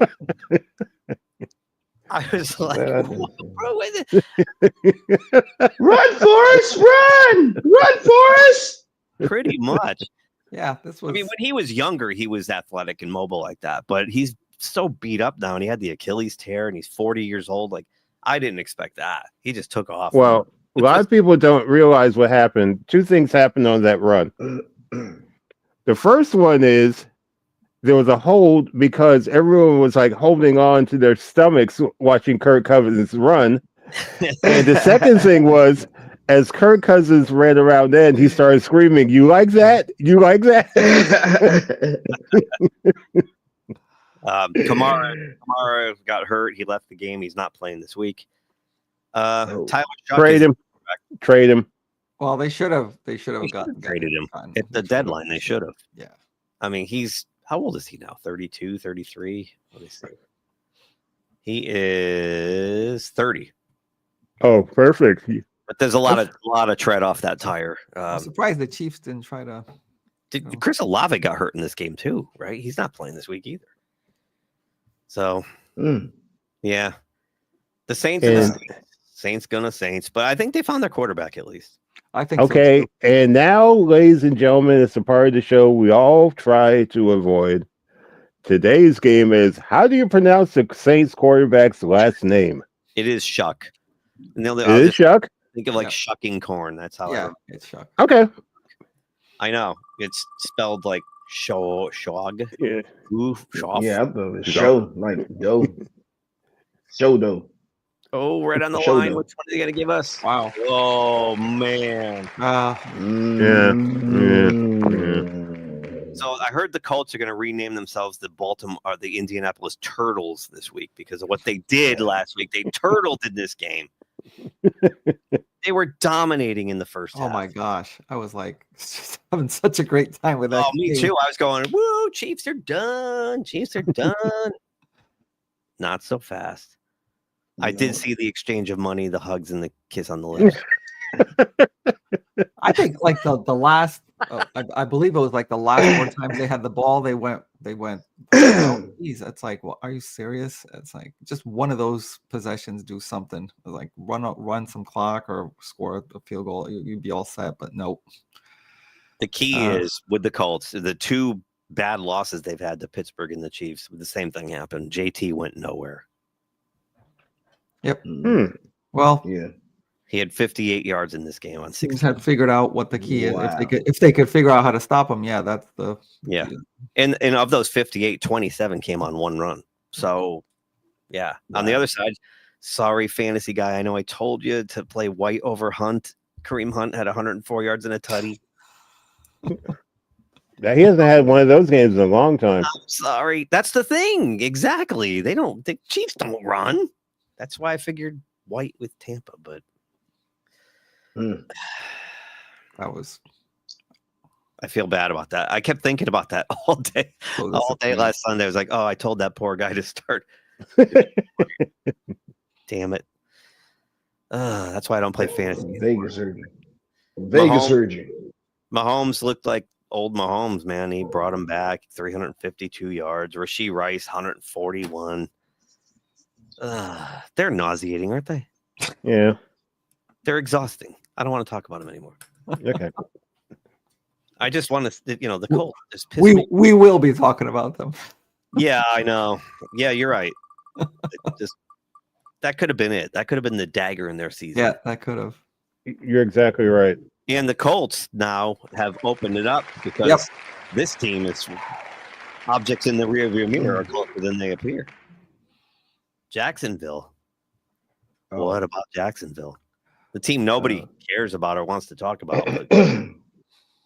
I was like, whoa, bro, Run, Forrest, run! Run, Forrest! pretty much. Yeah, this was. I mean, when he was younger, he was athletic and mobile like that, but he's so beat up now, and he had the Achilles tear, and he's 40 years old. Like, I didn't expect that. He just took off. Well, a lot of people don't realize what happened. Two things happened on that run. The first one is there was a hold because everyone was like holding on to their stomachs watching Kirk Cousins run. And the second thing was, as Kirk Cousins ran around then, he started screaming, "You like that? You like that?" Kamara got hurt. He left the game. He's not playing this week. Tyler Shuck Trade him. Trade him. Well, they should have gotten traded him at the deadline. They should have. Yeah. I mean, he's how old is he now? 32, 33? Let me see. He is 30. Oh, perfect. But there's a lot of tread off that tire. I'm surprised the Chiefs didn't try to. Chris Olave got hurt in this game too, right? He's not playing this week either. So, yeah, the Saints Saints gonna Saints, but I think they found their quarterback at least. I think okay. So and now, ladies and gentlemen, it's a part of the show we all try to avoid. Today's game is, how do you pronounce the Saints quarterback's last name? It is Shuck. It is Shuck? Think of like shucking corn. That's how. Yeah, it's Shuck. Okay. I know it's spelled like shog. Yeah. Shoff. Yeah, I thought it was show like dough. Show dough. Oh, right on the Show line. dough. Which one are they gonna give us? Wow. Oh man. So I heard the Colts are going to rename themselves the Indianapolis Turtles this week because of what they did last week. They turtled in this game. They were dominating in the first half. Oh my gosh. I was like just having such a great time with that. Oh, me too. I was going, woo, Chiefs are done. Chiefs are done. Not so fast. I did see the exchange of money, the hugs, and the kiss on the lips. I think like the last, I believe it was like the last 4 times they had the ball, they went. Oh, geez, it's like, well, are you serious? It's like just one of those possessions, do something like run some clock or score a field goal. You'd be all set, but nope. The key is with the Colts, the 2 bad losses they've had to Pittsburgh and the Chiefs. The same thing happened. JT went nowhere. Yep. Well, yeah. He had 58 yards in this game on 6. Teams had figured out what the key is. If they could figure out how to stop him, yeah, that's the yeah. And of those 58, 27 came on 1 run. So yeah. On the other side, sorry, fantasy guy. I know I told you to play White over Hunt. Kareem Hunt had 104 yards and a tutty. He hasn't had one of those games in a long time. I'm sorry. That's the thing. Exactly. The Chiefs don't run. That's why I figured White with Tampa, but that was. I feel bad about that. I kept thinking about that all day. All day last Sunday. I was like, oh, I told that poor guy to start. Damn it. That's why I don't play fantasy. Vegas surgery. Mahomes looked like old Mahomes, man. He brought him back 352 yards. Rashee Rice, 141. They're nauseating, aren't they? Yeah. They're exhausting. I don't want to talk about them anymore. Okay. I just want to, the Colts just piss We me. we will be talking about them. Yeah, I know. Yeah, you're right. That could have been it. That could have been the dagger in their season. Yeah, that could have. You're exactly right. And the Colts now have opened it up because this team is objects in the rearview mirror are closer than they appear. Jacksonville. What about Jacksonville? The team nobody cares about or wants to talk about. But,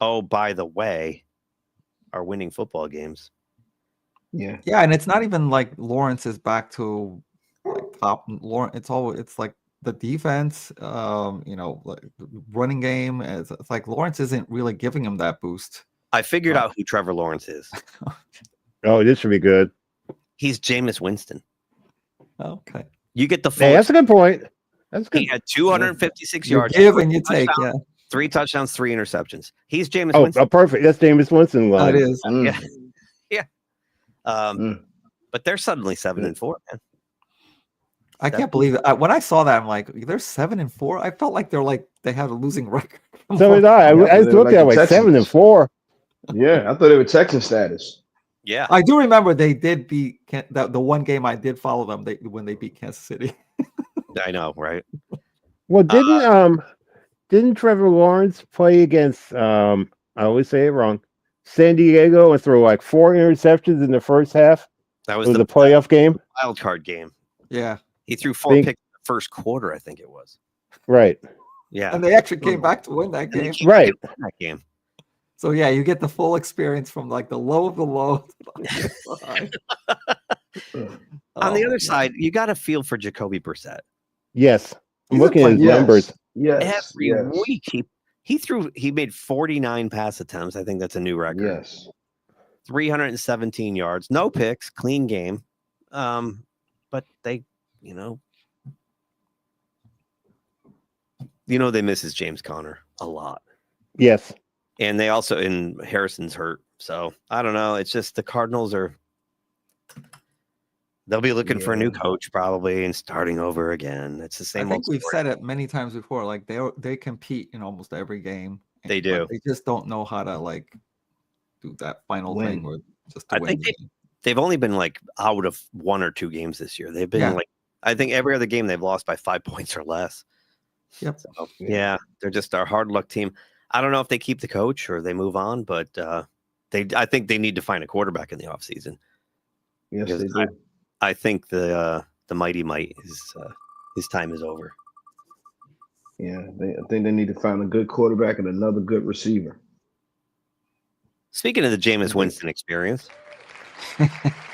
oh, by the way, are winning football games. Yeah. Yeah, and it's not even like Lawrence is back to like top. Lawrence, it's like the defense, like running game. It's like Lawrence isn't really giving him that boost. I figured out who Trevor Lawrence is. Oh, this should be good. He's Jameis Winston. Okay. You get the full. Hey, that's a good point. That's good. He had 256 You yards. give and you take, yeah. 3 touchdowns, 3 interceptions. He's Jameis Oh, Winston. perfect. That's Jameis Winston line. It is. Yeah. Yeah. But they're suddenly 7-4, man. I can't believe it. When I saw that, I'm like, they're 7-4. I felt like they had a losing record. So did I. I just looked at it like 7-4. Yeah, I thought they were Texan status. Yeah, I do remember they did beat the one game I did follow them. When they beat Kansas City. I know, right? Well, didn't Trevor Lawrence play against I always say it wrong, San Diego, and throw like 4 interceptions in the first half? That was the playoff game. Wild card game. Yeah, he threw 4 picks in the first quarter. I think it was. Right. Yeah, and they actually came back to win that game. Right. That game. So yeah, you get the full experience from like the low of the low. On the other side, you got to feel for Jacoby Brissett. Yes, I'm looking at his numbers. Yes, every week he made 49 pass attempts. I think that's a new record. Yes, 317 yards, no picks, clean game. But they, they miss his James Conner a lot. Yes. And they also, and Harrison's hurt. So I don't know. It's just the Cardinals they'll be looking for a new coach probably and starting over again. It's the same. I think we've said it many times before. Like they compete in almost every game. They do. They just don't know how to like do that final thing or just to I win. think they've only been like out of 1 or 2 games this year. They've been I think every other game they've lost by 5 points or less. Yep. So, yeah, they're just our hard luck team. I don't know if they keep the coach or they move on, but I think they need to find a quarterback in the offseason. Yes, they do. I think the Mighty Might his time is over. Yeah, I think they need to find a good quarterback and another good receiver. Speaking of the Jameis Winston experience,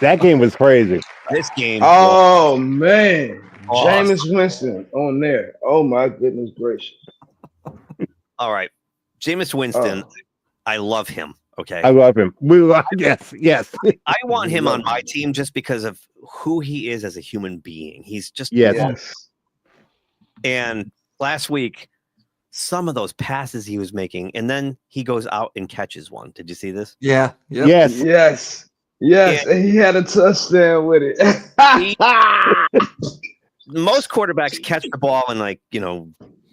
that game was crazy. This game. Oh man, awesome. Jameis Winston on there. Oh my goodness gracious. All right, Jameis Winston. I love him. Okay, I love him. Yes. I want him on my team just because of who he is as a human being. He's just And last week, some of those passes he was making, and then he goes out and catches one. Did you see this? Yeah. Yep. Yes. And he had a touchdown with it. Most quarterbacks catch the ball and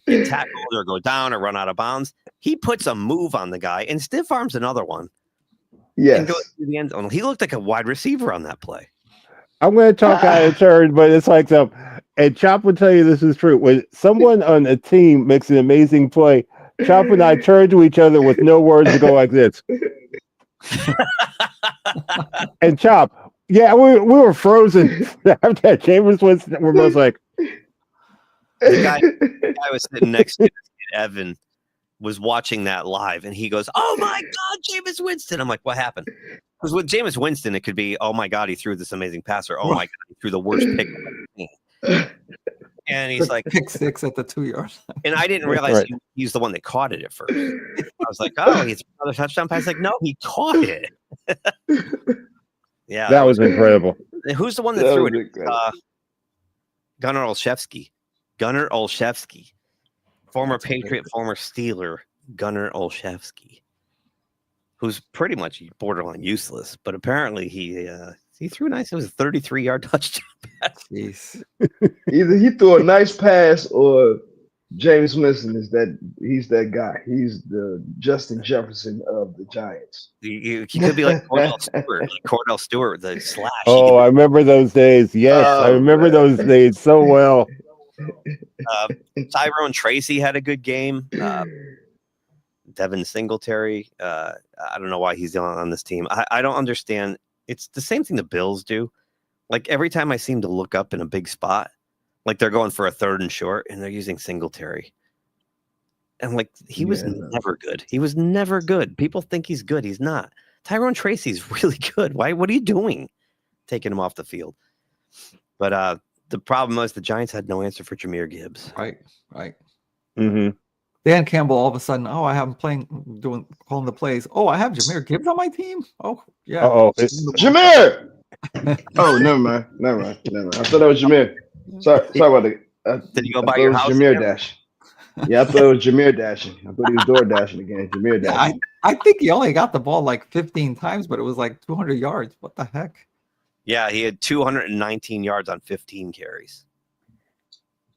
get tackled or go down or run out of bounds. He puts a move on the guy and stiff arms another one. Yes. And goes through the end zone. He looked like a wide receiver on that play. I'm going to talk out of turn, but it's like and Chop will tell you this is true. When someone on a team makes an amazing play, Chop and I turn to each other with no words to go like this. And Chop, we were frozen after that. Jameis was, we're both like. The guy was sitting next to me, Evan, was watching that live, and he goes, "Oh my God, Jameis Winston!" I'm like, "What happened?" Because with Jameis Winston, it could be, "Oh my God, he threw this amazing pass," or "Oh my God, he threw the worst pick." And he's like, pick 6 at the 2-yard. And I didn't realize he's the one that caught it at first. I was like, "Oh, he's another touchdown pass." Like, no, he caught it. Yeah, that was incredible. Who's the one that threw it? Gunnar Olszewski. Gunnar Olszewski, former Patriot, former Steeler, Gunnar Olszewski, who's pretty much borderline useless, but apparently he threw a nice. It was a 33-yard touchdown pass. Jeez. Either he threw a nice pass or James Winston he's that guy. He's the Justin Jefferson of the Giants. He could be like Cordell Stewart, the slash. Oh, I remember those days. Yes, I remember those days so well. Tyrone Tracy had a good game. Devin Singletary. I don't know why he's on this team. I don't understand. It's the same thing the Bills do. Like every time I seem to look up in a big spot, like they're going for a 3rd and short and they're using Singletary. And like he was never good. He was never good. People think he's good. He's not. Tyrone Tracy's really good. Why? What are you doing? taking him off the field. But the problem was the Giants had no answer for Jahmyr Gibbs. Right. Mm-hmm. Dan Campbell all of a sudden, I have him calling the plays. Oh, I have Jahmyr Gibbs on my team. Oh, yeah. Jahmyr. Oh, never mind. I thought that was Jahmyr. Sorry about that. Did you go by your house? Jahmyr Dash. Yeah, I thought it was Jahmyr dashing. I thought he was door dashing again. Jahmyr dashing. I think he only got the ball like 15 times, but it was like 200 yards. What the heck? Yeah, he had 219 yards on 15 carries.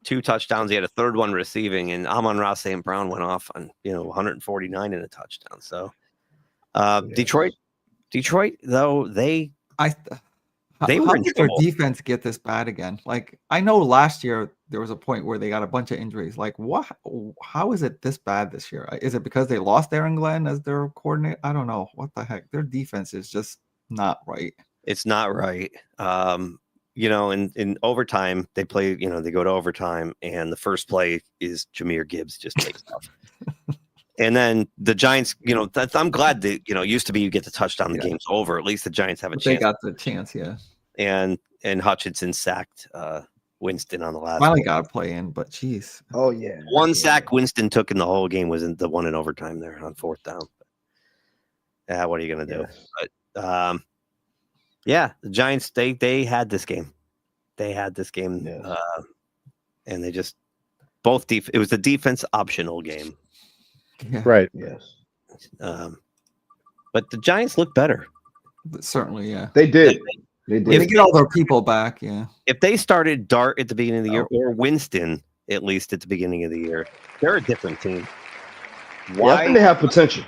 2 touchdowns. He had a third one receiving, and Amon-Ra St. Brown went off on 149 in a touchdown. So Detroit though they how did their defense get this bad again? Like, I know last year there was a point where they got a bunch of injuries. Like, what? How is it this bad this year? Is it because they lost Aaron Glenn as their coordinator? I don't know. What the heck? Their defense is just not right. It's not right. In overtime, they play, they go to overtime, and the first play is Jahmyr Gibbs just takes off. And then the Giants, I'm glad that, used to be you get the touchdown, the game's over. At least the Giants have a chance. They got the chance, yeah. And Hutchinson sacked Winston on the last Finally got a play in, but geez. Oh, yeah. One sack Winston took in the whole game was in the one in overtime there on 4th down. What are you going to do? But, the Giants, they had this game. They had this game, and they just it was a defense optional game. Yeah. Right. Yes. But the Giants look better. Certainly, yeah. They did. They get all their people back, yeah. If they started Dart at the beginning of the year, or Winston at least at the beginning of the year, they're a different team. Why? I think they have potential.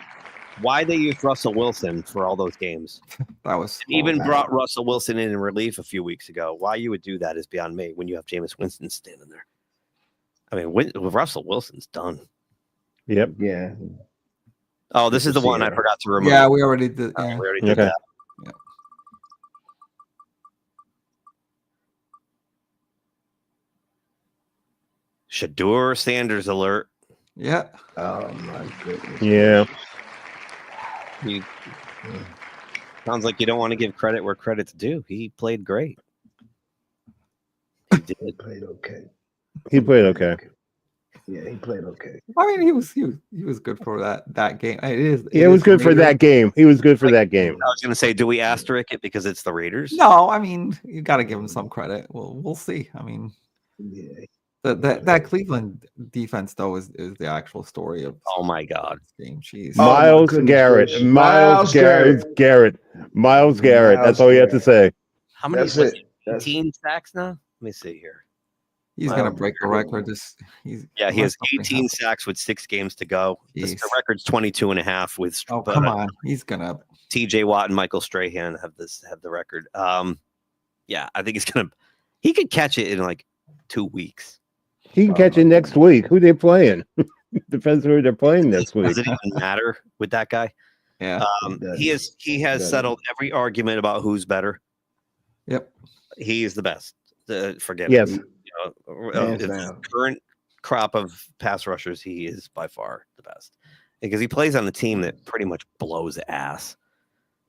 Why they used Russell Wilson for all those games? That was even brought Russell Wilson in relief a few weeks ago. Why you would do that is beyond me. When you have Jameis Winston standing there, I mean, Russell Wilson's done. Yep. Yeah. Oh, this is the one I forgot to remove. Yeah, we already did. Yeah. We already did that. Yeah. Shedeur Sanders alert. Yeah. Oh my goodness. Yeah. Sounds like you don't want to give credit where credit's due. He played great. He did. He played okay. He played okay. Yeah, he played okay. I mean, he was good for that game. It was good for that game. He was good for that game. I was going to say, do we asterisk it because it's the Raiders? No, I mean, you got to give him some credit. We'll see. I mean, that Cleveland defense though is the actual story of. Oh my God! This game, jeez. Miles Garrett. Miles Garrett. That's all you have to say. How many? 18 sacks now. Let me see here. He's gonna break the record. He has 18 sacks with 6 games to go. The record's 22.5 with. Oh, come on, he's gonna. T.J. Watt and Michael Strahan have the record. I think he could catch it in like 2 weeks. He can catch it next week. Who they playing? Depends who they're playing next week. Does it even matter with that guy? Yeah. He has settled every argument about who's better. Yep. He is the best. Forget yes. it. The current crop of pass rushers, he is by far the best because he plays on a team that pretty much blows ass.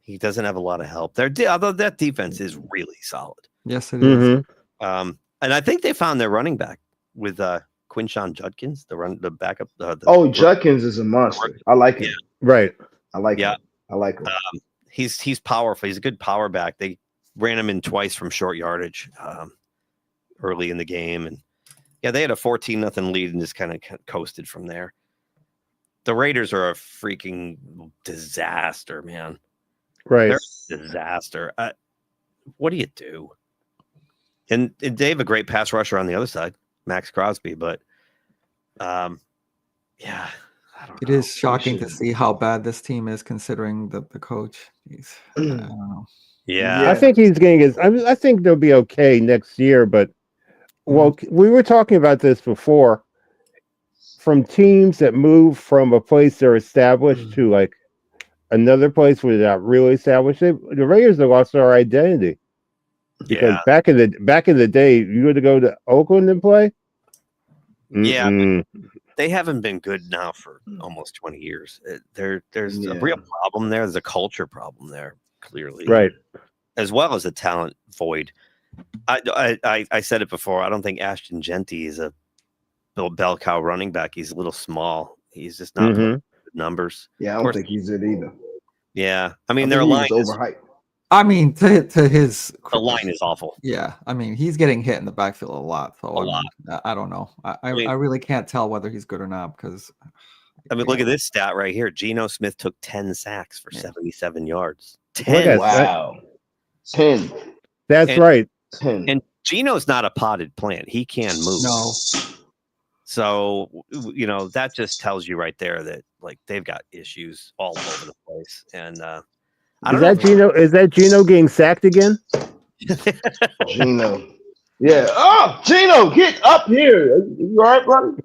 He doesn't have a lot of help there, although that defense is really solid. Yes, it is. And I think they found their running back with Quinshon Judkins, the backup. Judkins is a monster. I like him. Yeah. Right. I like him. I like him. He's powerful. He's a good power back. They ran him in twice from short yardage early in the game, and they had a 14-0 lead and just kind of coasted from there. The Raiders are a freaking disaster, man. Right. They're a disaster. What do you do? And they have a great pass rusher on the other side, Max Crosby, but I don't know. It is shocking to see how bad this team is considering the coach. I don't know. Yeah. I think he's going to get. I think they'll be okay next year, but we were talking about this before. From teams that move from a place they're established to like another place where they're not really established, the Raiders have lost their identity. Because back in the day, you had to go to Oakland and play. Yeah, they haven't been good now for almost 20 years. There's a real problem there. There's a culture problem there, clearly. Right. as well as a talent void. I said it before. I don't think Ashton Genty is a bell cow running back. He's a little small. He's just not putting good numbers. Yeah, I don't think he's it either. Yeah, I mean, I their think line he's is overhyped. I mean, to his the line is awful. Yeah, I mean, he's getting hit in the backfield a lot. So I don't know. I really can't tell whether he's good or not because. I mean, look at this stat right here. Geno Smith took 10 sacks for 77 yards. 10. Wow. 10. That's right. 10. And Geno's not a potted plant. He can move. No. So, that just tells you right there that like they've got issues all over the place. And Is that Geno getting sacked again? Geno. Yeah. Oh, Geno, get up here. You all right, buddy?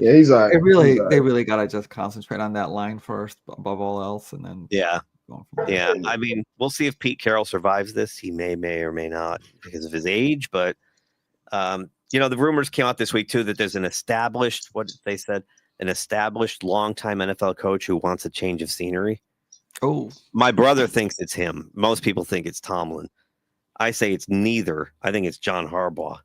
Yeah, he's all right. They really gotta just concentrate on that line first, above all else, and then yeah. I mean, we'll see if Pete Carroll survives this. He may or may not because of his age, but the rumors came out this week too that there's an established longtime NFL coach who wants a change of scenery. Oh, my brother thinks it's him. Most people think it's Tomlin. I say it's neither. I think it's John Harbaugh.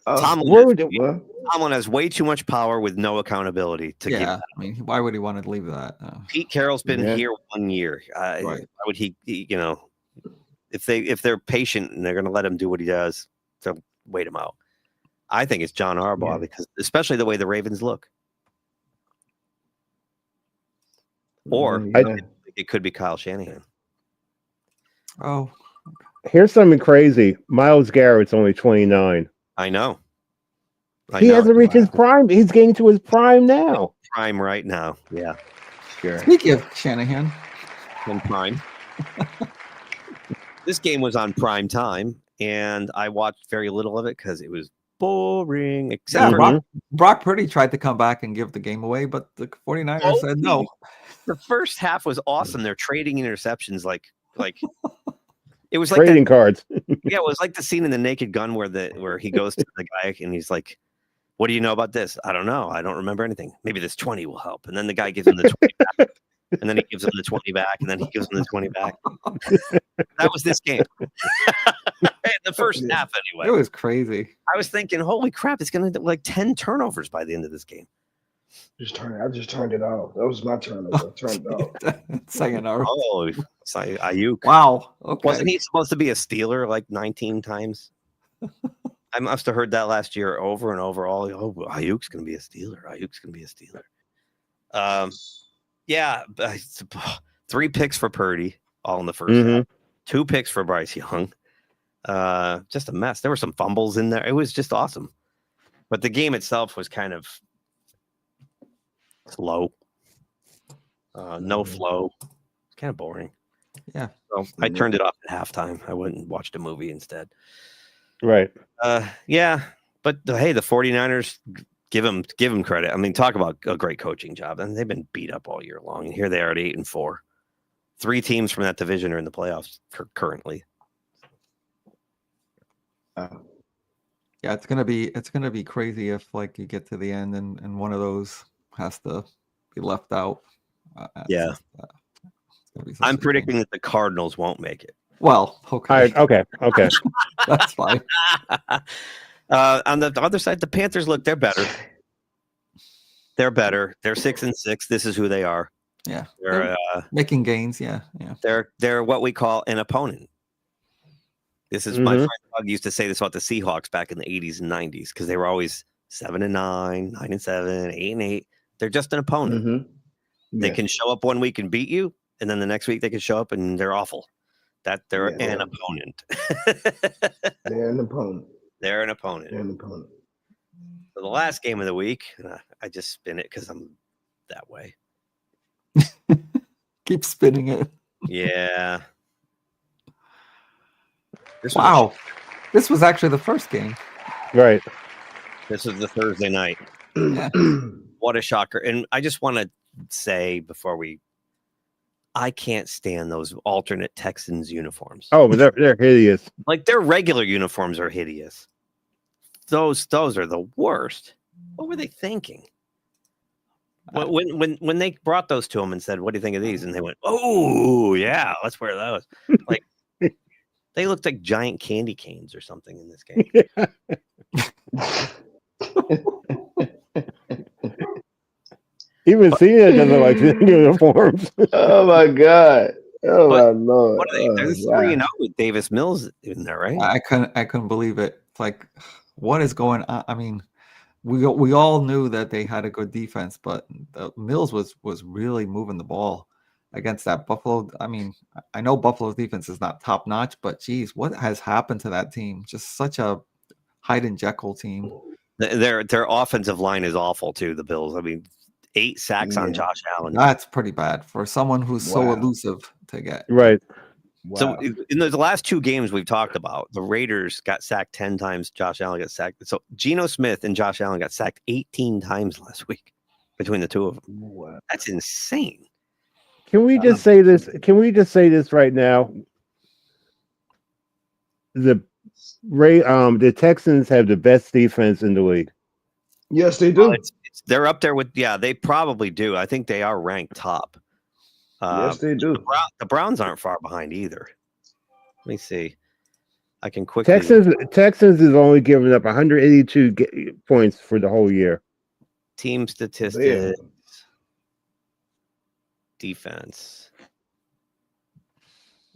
Tomlin has way too much power with no accountability to give. I mean, why would he want to leave that? Pete Carroll's been here 1 year. Why would he? If they're patient and they're going to let him do what he does, they'll wait him out. I think it's John Harbaugh because, especially the way the Ravens look, or it could be Kyle Shanahan. Oh, here's something crazy. Myles Garrett's only 29. I know. He hasn't reached his prime. He's getting to his prime now. Prime right now. Yeah. Sure. Speaking of Shanahan. In prime. This game was on prime time, and I watched very little of it because it was boring. Except Brock Purdy tried to come back and give the game away, but the 49ers said no. The first half was awesome. They're trading interceptions like it was like trading cards. Yeah, it was like the scene in The Naked Gun where he goes to the guy and he's like, "What do you know about this?" "I don't know. I don't remember anything. Maybe this 20 will help." And then the guy gives him the 20 back. And then he gives him the 20 back, and then he gives him the 20 back. That was this game. The first half, anyway. It was crazy. I was thinking, holy crap, it's going to like 10 turnovers by the end of this game. I just turned it off. That was my turnover. I turned it off. Sayonara. Oh, Ayuk. Wow. Okay. Wasn't he supposed to be a Steeler like 19 times? I must have heard that last year over and over. Ayuk's going to be a Steeler. Ayuk's going to be a Steeler. Yeah, 3 picks for Purdy, all in the first half. 2 picks for Bryce Young. Just a mess. There were some fumbles in there. It was just awesome. But the game itself was kind of slow. No flow. It's kind of boring. Yeah. So I turned it off at halftime. I went and watched a movie instead. Right. Yeah. But hey, the 49ers, give them credit. I mean, talk about a great coaching job. And they've been beat up all year long. And here they are at 8-4. 3 teams from that division are in the playoffs currently. Yeah, it's gonna be crazy if like you get to the end and one of those has to be left out. Yeah. I'm predicting that the Cardinals won't make it. Well, okay. Okay. That's fine. On the other side, the Panthers they're better. They're better. They're 6-6. This is who they are. Yeah. They're making gains. Yeah. They're what we call an opponent. This is my friend Doug used to say this about the Seahawks back in the 80s and 90s because they were always 7-9, 9-7, 8-8. They're just an opponent. They can show up one week and beat you, and then the next week they can show up and they're awful. They're an opponent. They're an opponent. They're an opponent. They're an opponent. So the last game of the week, I just spin it because I'm that way. Keep spinning it. Yeah. This was actually the first game. Right. This is the Thursday night. Yeah. What a shocker. And I just want to say I can't stand those alternate Texans uniforms. Oh, but they're hideous. Like their regular uniforms are hideous. Those are the worst. What were they thinking? When they brought those to him and said, "What do you think of these?" and they went, "Oh yeah, let's wear those." Like they looked like giant candy canes or something in this game. Even Cena doesn't like uniforms. Oh my God. Oh my Lord. What are they? They're 3-0 with Davis Mills in there, right? I couldn't believe it. It's like, what is going on? I mean, we all knew that they had a good defense, but Mills was really moving the ball against that Buffalo. I mean, I know Buffalo's defense is not top notch, but geez, what has happened to that team? Just such a Hyde and Jekyll team. Their offensive line is awful too. The Bills. I mean, 8 sacks on Josh Allen. That's pretty bad for someone who's so elusive to get. Right. Wow. So in the last 2 games we've talked about, the Raiders got sacked 10 times. Josh Allen got sacked. So Geno Smith and Josh Allen got sacked 18 times last week between the two of them. Wow. That's insane. Can we just say this? Can we just say this right now? The Texans have the best defense in the league. Yes, they do. They're up there with they probably do. I think they are ranked top. Yes, they do. The Browns aren't far behind either. Let me see. I can quickly. Texans is only giving up 182 points for the whole year. Team statistics. Defense.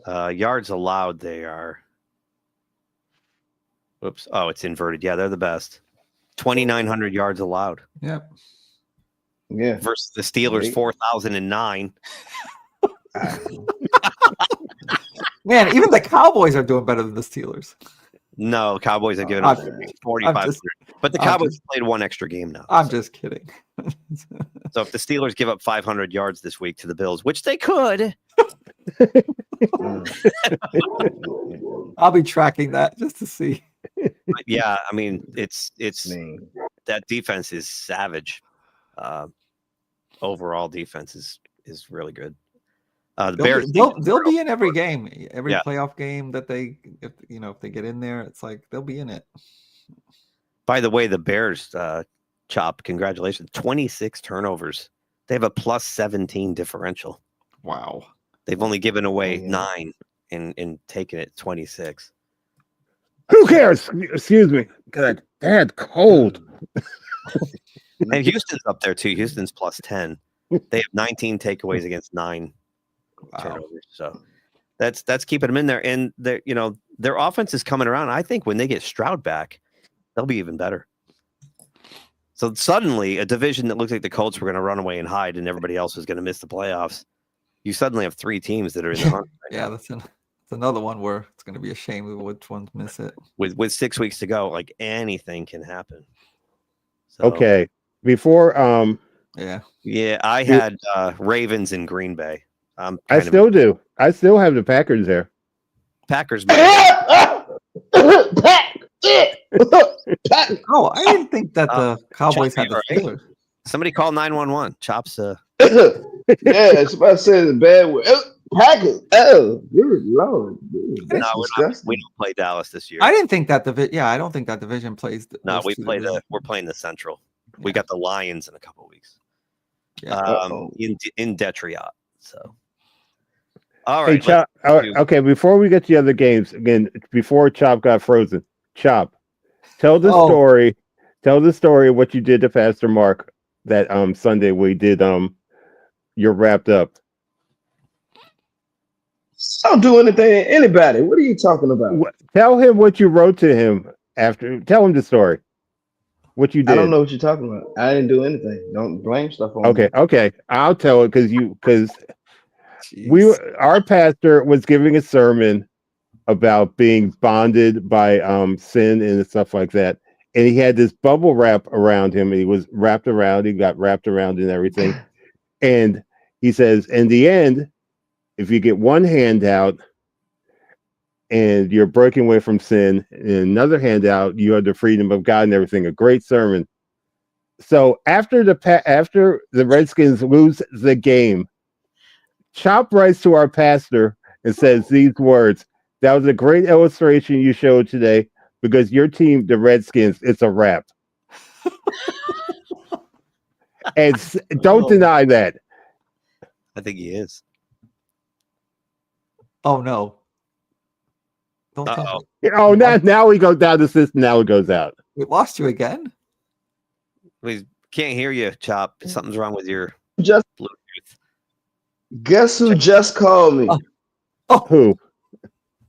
Yards allowed. They are. Whoops. Oh, it's inverted. Yeah, they're the best. 2,900 yards allowed. Yep. Yeah. Versus the Steelers, 4,009. Man, even the Cowboys are doing better than the Steelers. No, Cowboys have given up 4,500. But the Cowboys played 1 extra game now. I'm just kidding. So if the Steelers give up 500 yards this week to the Bills, which they could. I'll be tracking that just to see. But yeah, I mean, it's that defense is savage. Overall defense is really good. The Bears they'll be in every game, every playoff game that if they get in there, it's like they'll be in it. By the way, the Bears, Chop, congratulations, 26 turnovers. They have a plus 17 differential. Wow. They've only given away 9 and taken it 26. Who cares? Excuse me. God, bad cold. And Houston's up there too. Houston's plus 10. They have 19 takeaways against 9 turnovers. So that's keeping them in there. And their offense is coming around. I think when they get Stroud back, they'll be even better. So suddenly, a division that looks like the Colts were going to run away and hide, and everybody else was going to miss the playoffs. You suddenly have 3 teams that are in the hunt. Yeah, that's another one where it's going to be a shame which ones miss it. With 6 weeks to go, like anything can happen. So, okay, before yeah, I had Ravens in Green Bay. I still do. I still have the Packers there. Packers. Oh, I didn't think that the Cowboys had the Steelers. Somebody call 911. Chops. Yeah, it's about to say the bad word. Packers. Oh, good Lord. We don't play Dallas this year. I didn't think that I don't think that division plays. No, we're playing the Central. Yeah. We got the Lions in a couple of weeks. Yeah. In Detroit. So. All right. Hey, Chop, okay, before we get to the other games, again, before Chop got frozen, Chop, tell the story. Tell the story of what you did to Pastor Mark that Sunday we did you're wrapped up. Don't do anything to anybody. What are you talking about? Tell him what you wrote to him after. Tell him the story. What you did. I don't know what you're talking about. I didn't do anything. Don't blame stuff on me. Okay. I'll tell it because our pastor was giving a sermon about being bonded by sin and stuff like that. And he had this bubble wrap around him, and he was wrapped around. He got wrapped around and everything. And he says, in the end, if you get one hand out and you're breaking away from sin, and another hand out, you have the freedom of God and everything. A great sermon. So after the Redskins lose the game, Chop writes to our pastor and says these words: "That was a great illustration you showed today, because your team, the Redskins, it's a wrap." And don't deny that. I think he is. Oh no! Don't tell Uh-oh. me. Oh, now he goes down the system. Now he goes out. We lost you again. We can't hear you, Chop. Something's wrong with your Just Bluetooth. guess who just called me? Who?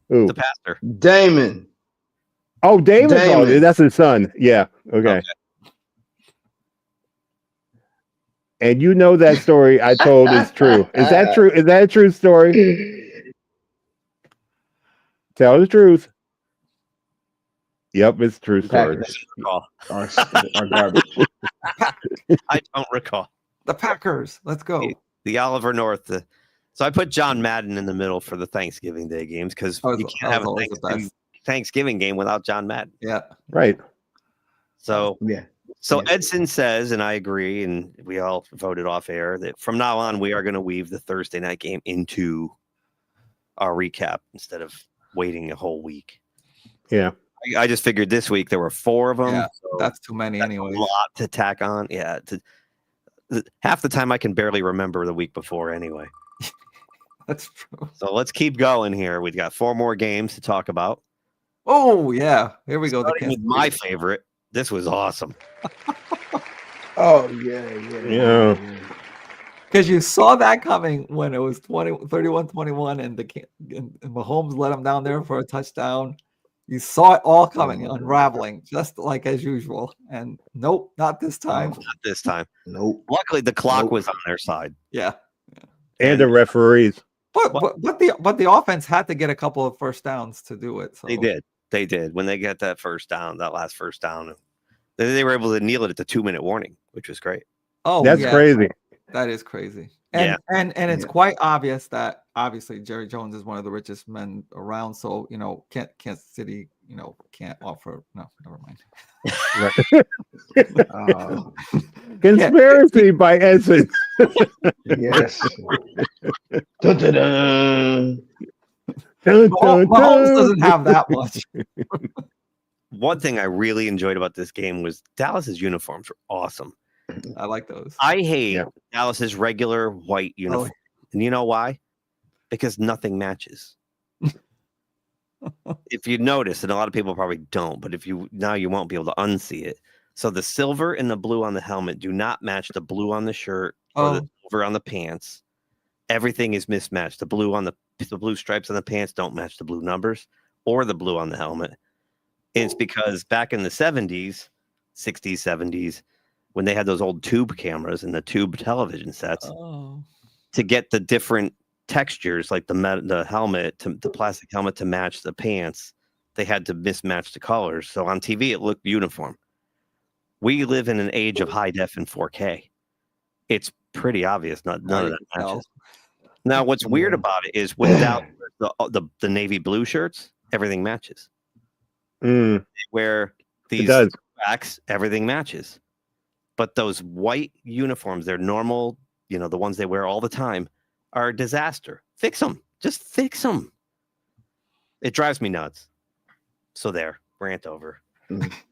The pastor. Damon. Oh, Damon called you. That's his son. Yeah. Okay. And you know that story I told is true. Is that true? Is that a true story? Tell the truth. Yep, it's a true story. Our garbage. I don't recall. The Packers. Let's go. The Oliver North. So I put John Madden in the middle for the Thanksgiving Day games because you can't have a Thanksgiving game without John Madden. Yeah. Right. So Edson says, and I agree, and we all voted off air, that from now on we are going to weave the Thursday night game into our recap instead of waiting a whole week. Yeah. I just figured this week there were 4 of them. Yeah, so that's too many anyway. A lot to tack on. Yeah. Half the time I can barely remember the week before anyway. That's true. So let's keep going here. We've got 4 more games to talk about. Oh, yeah. Here we go. Starting with my favorite. This was awesome. Oh, yeah. Because you saw that coming when it was 31-21 and Mahomes let him down there for a touchdown. You saw it all coming, unraveling, just like as usual. And nope, not this time. Not this time. Nope. Luckily, the clock was on their side. Yeah. And the referees. But the offense had to get a couple of first downs to do it. So. They did. When they got that last first down, they were able to kneel it at the 2-minute warning, which was great. Oh, that's crazy. That is crazy. And it's quite obvious that obviously Jerry Jones is one of the richest men around. So, Kansas City, can't offer. No, never mind. Conspiracy by Edson. Yes. Dun, dun, dun. Mahomes doesn't have that much. One thing I really enjoyed about this game was Dallas's uniforms were awesome. I like those. I hate Dallas's regular white uniform. And you know why? Because nothing matches. If you notice, and a lot of people probably don't, but you won't be able to unsee it. So the silver and the blue on the helmet do not match the blue on the shirt or the silver on the pants. Everything is mismatched. The blue stripes on the pants don't match the blue numbers or the blue on the helmet. And it's because back in the 70s, 60s, 70s, when they had those old tube cameras and the tube television sets, to get the different textures, like the helmet, the plastic helmet to match the pants, they had to mismatch the colors. So on TV, it looked uniform. We live in an age of high def and 4K. It's pretty obvious none of that matches. Now, what's weird about it is without the navy blue shirts, everything matches. Where these tracks, everything matches. But those white uniforms, they're normal, the ones they wear all the time, are a disaster. Fix them. Just fix them. It drives me nuts. So there, rant over.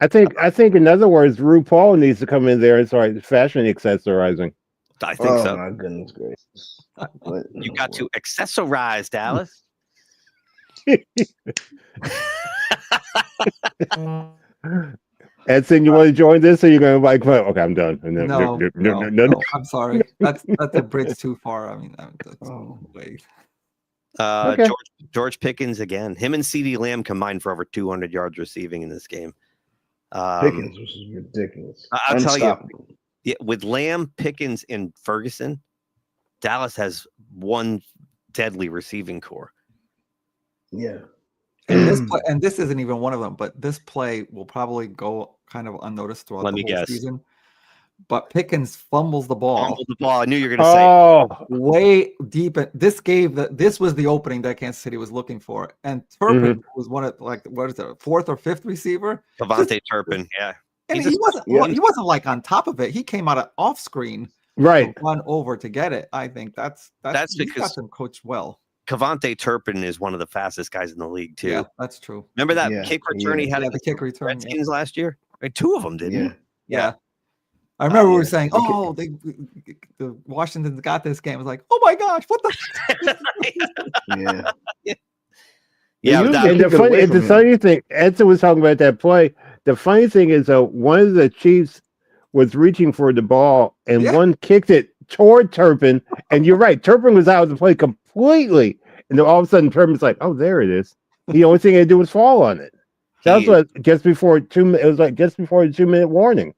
I think in other words, RuPaul needs to come in there and start fashion accessorizing. I think so. Oh my goodness gracious. You got to accessorize, Dallas. Edson, you want to join this, or you're going to like? Okay, I'm done. No, I'm sorry. That's a bridge too far. I mean, that's way. George Pickens again. Him and CeeDee Lamb combined for over 200 yards receiving in this game. Pickens, which is ridiculous. I'll tell you, with Lamb, Pickens, and Ferguson, Dallas has one deadly receiving core. Yeah. And this isn't even one of them, but this play will probably go kind of unnoticed throughout the whole season. But Pickens fumbles the ball. I knew you were going to say way deep. This was the opening that Kansas City was looking for, and Turpin was one of what is it, 4th or 5th receiver? Devontae Turpin, yeah. And he wasn't like on top of it. He came out of off screen, right? Run over to get it. I think that's because got them coached well. Cavante Turpin is one of the fastest guys in the league too. Yeah, that's true. Remember that kick return he had at the kick return Redskins last year? Right, 2 of them didn't. Yeah. I remember we were saying, "Oh, the Washington's got this game." I was like, "Oh my gosh, what the?" Yeah, and the funny thing, Edson was talking about that play. The funny thing is, one of the Chiefs was reaching for the ball, and one kicked it toward Turpin. And you're right, Turpin was out of the play completely. And then all of a sudden, Turpin's like, "Oh, there it is." The only thing he had to do was fall on it. That was what just before it was like just before the 2-minute warning.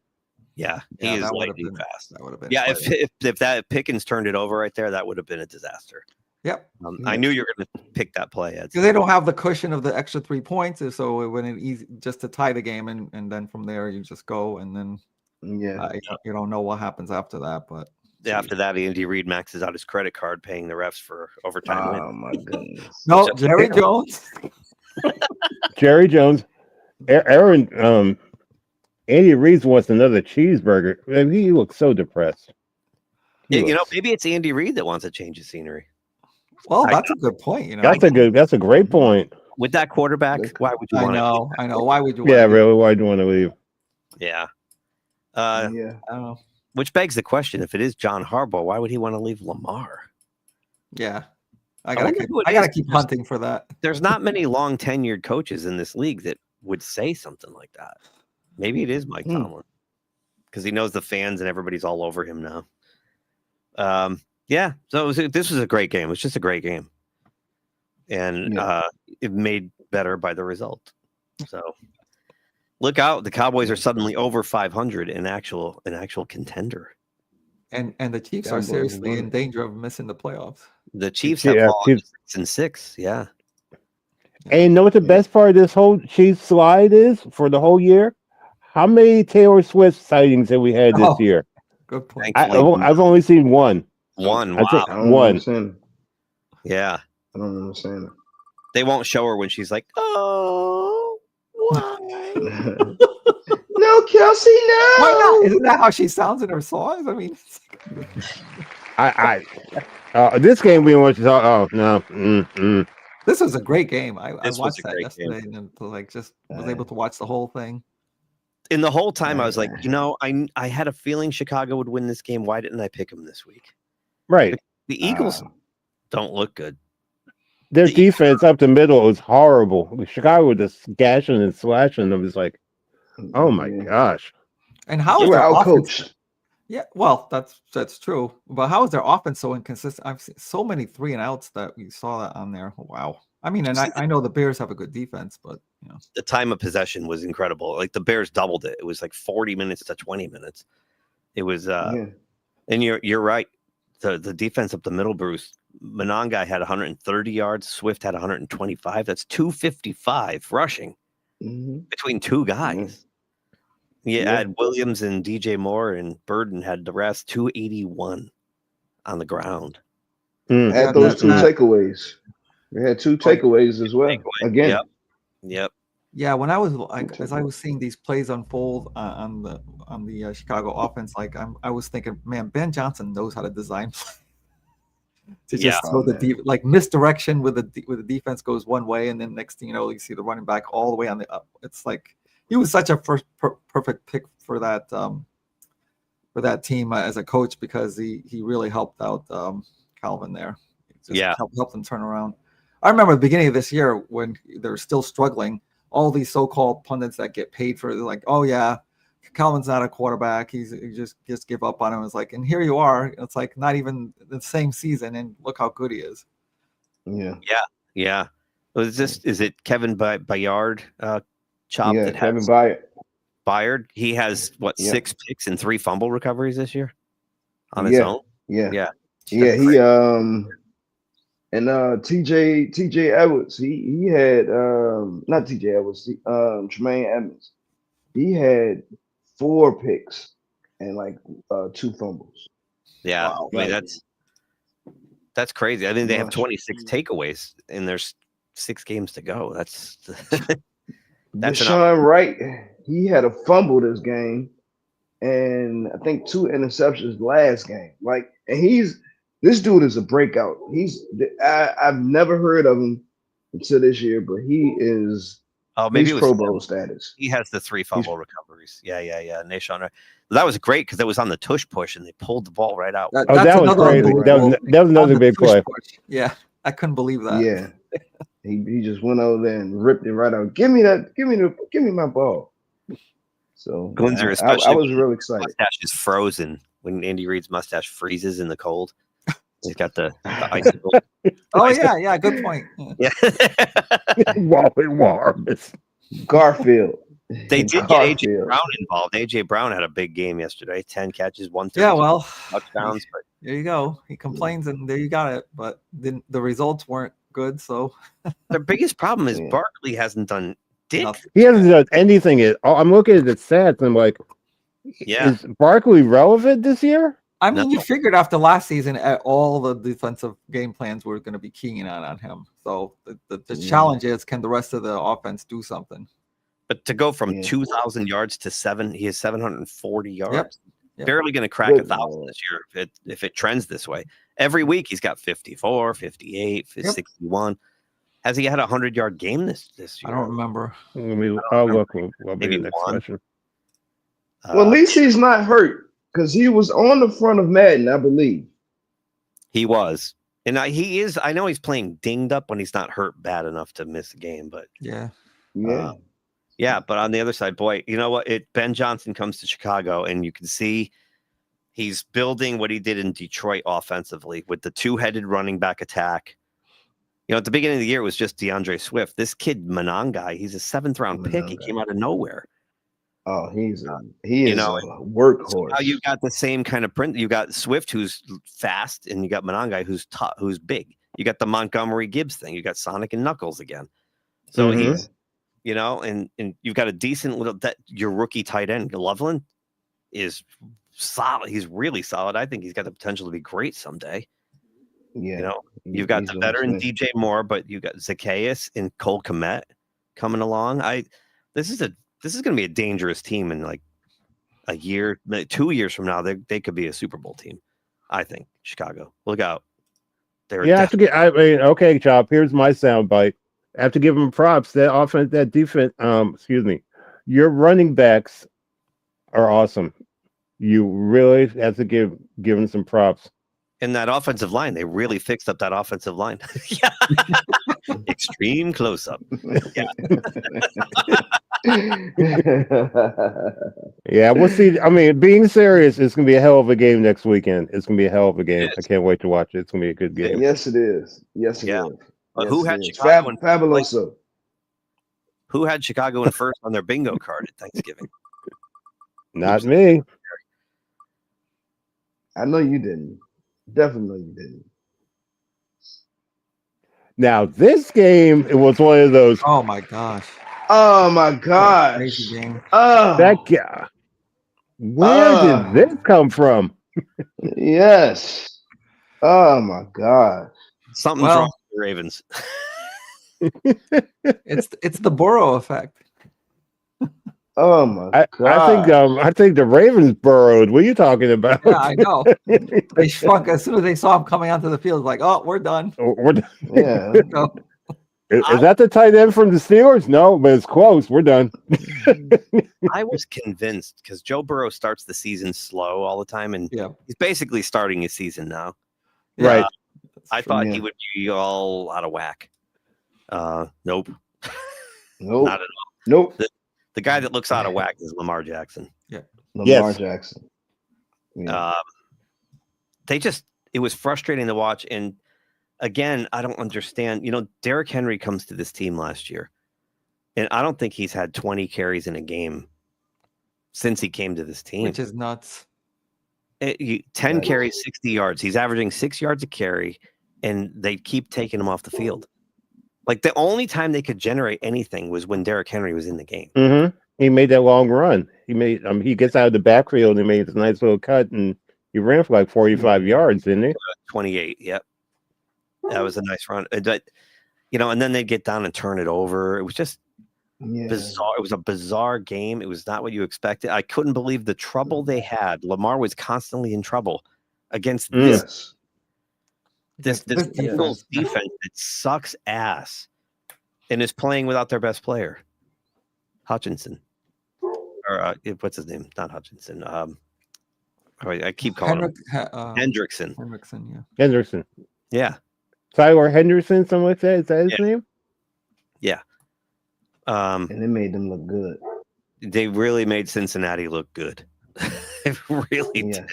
Yeah, he is lightning fast. That would have been. Yeah, if Pickens turned it over right there, that would have been a disaster. Yep. I knew you were going to pick that play, Ed. Because they don't have the cushion of the extra 3 points, so when it easy just to tie the game, and then from there you just go, and then you don't know what happens after that. But after that, Andy Reid maxes out his credit card, paying the refs for overtime win. Oh my goodness! No, Jerry Jones. Jerry Jones, Aaron. Andy Reid wants another cheeseburger. I mean, he looks so depressed. Maybe it's Andy Reid that wants to change his scenery. Well, that's a good point. That's a great point. With that quarterback, why would you want to? I know. Why would you? Really? Why do you want to leave? Yeah. Which begs the question: if it is John Harbaugh, why would he want to leave Lamar? Yeah, I gotta keep hunting for that. There's not many long tenured coaches in this league that would say something like that. Maybe it is Mike Tomlin because he knows the fans and everybody's all over him now. So this was a great game. It was just a great game, and it made better by the result. So look out! The Cowboys are suddenly over 500, an actual contender, and the Chiefs are seriously in danger of missing the playoffs. The Chiefs have fallen 6-6. Yeah. And you know what the best part of this whole Chiefs slide is for the whole year? How many Taylor Swift sightings have we had this year? Good point. I've only seen one. One. I think one. Yeah. I don't understand it. They won't show her when she's like, "Oh, why?" No, Kelsey, no. Why not? Isn't that how she sounds in her songs? I mean, this game we want to talk. Oh no. This was a great game. I watched that yesterday and was able to watch the whole thing. And the whole time I was like, I had a feeling Chicago would win this game. Why didn't I pick them this week? Right. The Eagles don't look good. Their defense up the middle is horrible. Chicago was just gashing and slashing them. It's like, oh my gosh. And how is their offense? Yeah, well, that's true. But how is their offense so inconsistent? I've seen so many 3-and-outs that we saw that on there. Wow. I mean, and I know the Bears have a good defense, but the time of possession was incredible. Like the Bears doubled it. It was like 40 minutes to 20 minutes. It was and you're right. The defense up the middle, Bruce. Mononga had 130 yards. Swift had 125. That's 255 rushing between two guys. Add Williams and DJ Moore, and Burden had the rest. 281 on the ground. Add those two takeaways. They had 2 takeaways as well. Again. Yep. Yeah, when I was as I was seeing these plays unfold on the Chicago offense, I was thinking, man, Ben Johnson knows how to design to just throw the misdirection with the defense goes one way, and then next thing you know, you see the running back all the way on the up. It's like he was such a perfect pick for that team as a coach because he really helped out Calvin there. Helped them turn around. I remember the beginning of this year when they're still struggling. All these so-called pundits that get paid for, they're like, "Oh yeah, Calvin's not a quarterback. He just give up on him." It's like, and here you are. It's like not even the same season, and look how good he is. Yeah. Is it Kevin Bayard? Kevin Bayard. He has 6 picks and 3 fumble recoveries this year on his own. Yeah. He and TJ Edwards, he had not TJ Edwards, Tremaine Edmonds. He had 4 picks and 2 fumbles. Yeah, wow. I mean, that's crazy. I think they have 26 takeaways and there's 6 games to go. That's Deshaun Wright, he had a fumble this game and I think 2 interceptions last game. And this dude is a breakout. I've never heard of him until this year, but he is Oh, maybe He's it was Pro Bowl status. He has the 3 fumble recoveries. Yeah. Nashon. That was great because it was on the tush push and they pulled the ball right out. That was crazy. That was another big play. Yeah, I couldn't believe that. Yeah, he just went over there and ripped it right out. Give me my ball. So Glinzer, I especially was real excited. Mustache is frozen when Andy Reid's mustache freezes in the cold. He's got the icicle. Oh yeah, good point. Yeah. Garfield. They did get AJ Brown involved. AJ Brown had a big game yesterday. 10 catches, 132 Yeah, well, touchdowns. But there you go. He complains, and there you got it. But the results weren't good. So their biggest problem is Barkley hasn't done dick. He hasn't done anything. I'm looking at the stats, and I'm like, is Barkley relevant this year? I mean, you figured after last season, all the defensive game plans were going to be keying on him. So the challenge is, can the rest of the offense do something? But to go from 2,000 yards to 7, he has 740 yards. Yep. Barely going to crack 1,000 this year if it trends this way. Every week he's got 54, 58, 61. Has he had a 100-yard game this year? I don't remember. I'll look. Maybe next one. question. Well, at least he's not hurt because he was on the front of Madden, I believe. He was. And he is. I know he's playing dinged up when he's not hurt bad enough to miss a game, but yeah. Yeah, but on the other side, boy, you know what? Ben Johnson comes to Chicago, and you can see he's building what he did in Detroit offensively with the 2-headed running back attack. You know, at the beginning of the year, it was just DeAndre Swift. This kid, Monangai, he's a 7th-round pick. He came out of nowhere. Oh, he is a workhorse. So now you got the same kind of print. You got Swift, who's fast, and you got Monangai, who's big. You got the Montgomery Gibbs thing. You got Sonic and Knuckles again. So he's. You know, and you've got a decent your rookie tight end, Loveland, is solid. He's really solid. I think he's got the potential to be great someday. Yeah. You know, you've got the veteran DJ Moore, but you got Zacchaeus and Cole Kmet coming along. This is going to be a dangerous team in like a year, 2 years from now. They could be a Super Bowl team. I think Chicago. Look out. Okay, Chop. Here's my soundbite. I have to give them props. That offense, that defense. Your running backs are awesome. You really have to give them some props. And that offensive line, they really fixed up that offensive line. Extreme close up. Yeah, we'll see. I mean, being serious, it's gonna be a hell of a game next weekend. It's gonna be a hell of a game. I can't wait to watch it. It's gonna be a good game. Yes, it is. Yes, it is. Who had Chicago in Fabuloso? Who had Chicago in first on their bingo card at Thanksgiving? Not me. I know you didn't. Definitely you didn't. Now this game, it was one of those. Oh my gosh! Oh my gosh! Crazy game. That guy. Where did this come from? Yes. Oh my God. Something's wrong with the Ravens. It's the Burrow effect. Oh my God! I think the Ravens burrowed. What are you talking about? Yeah, I know. They shrunk as soon as they saw him coming onto the field. Like, oh, we're done. We're done. Yeah. Is that the tight end from the Steelers? No, but it's close. We're done. I was convinced because Joe Burrow starts the season slow all the time, and he's basically starting his season now. Right. I thought he would be all out of whack. Nope. Nope. Not at all. Nope. The guy that looks out of whack is Lamar Jackson. Yeah. Lamar Jackson. Yeah. It was frustrating to watch. And again, I don't understand. You know, Derrick Henry comes to this team last year, and I don't think he's had 20 carries in a game since he came to this team. Which is nuts. 10 carries, 60 yards. He's averaging 6 yards a carry, and they keep taking him off the field. Like the only time they could generate anything was when Derrick Henry was in the game. Mm-hmm. He made that long run. He made he gets out of the backfield and made this nice little cut, and he ran for like 45 yards, didn't he? 28. Yep. That was a nice run. But you know, and then they'd get down and turn it over. It was just bizarre. It was a bizarre game. It was not what you expected. I couldn't believe the trouble they had. Lamar was constantly in trouble against this Eagles defense that sucks ass and is playing without their best player. Hutchinson. Or what's his name? Not Hutchinson. I keep calling him Hendrickson. Hendrickson, Hendrickson. Yeah. Tyler Henderson, something like that. Is that his name? Yeah. And it made them look good. They really made Cincinnati look good. It really did.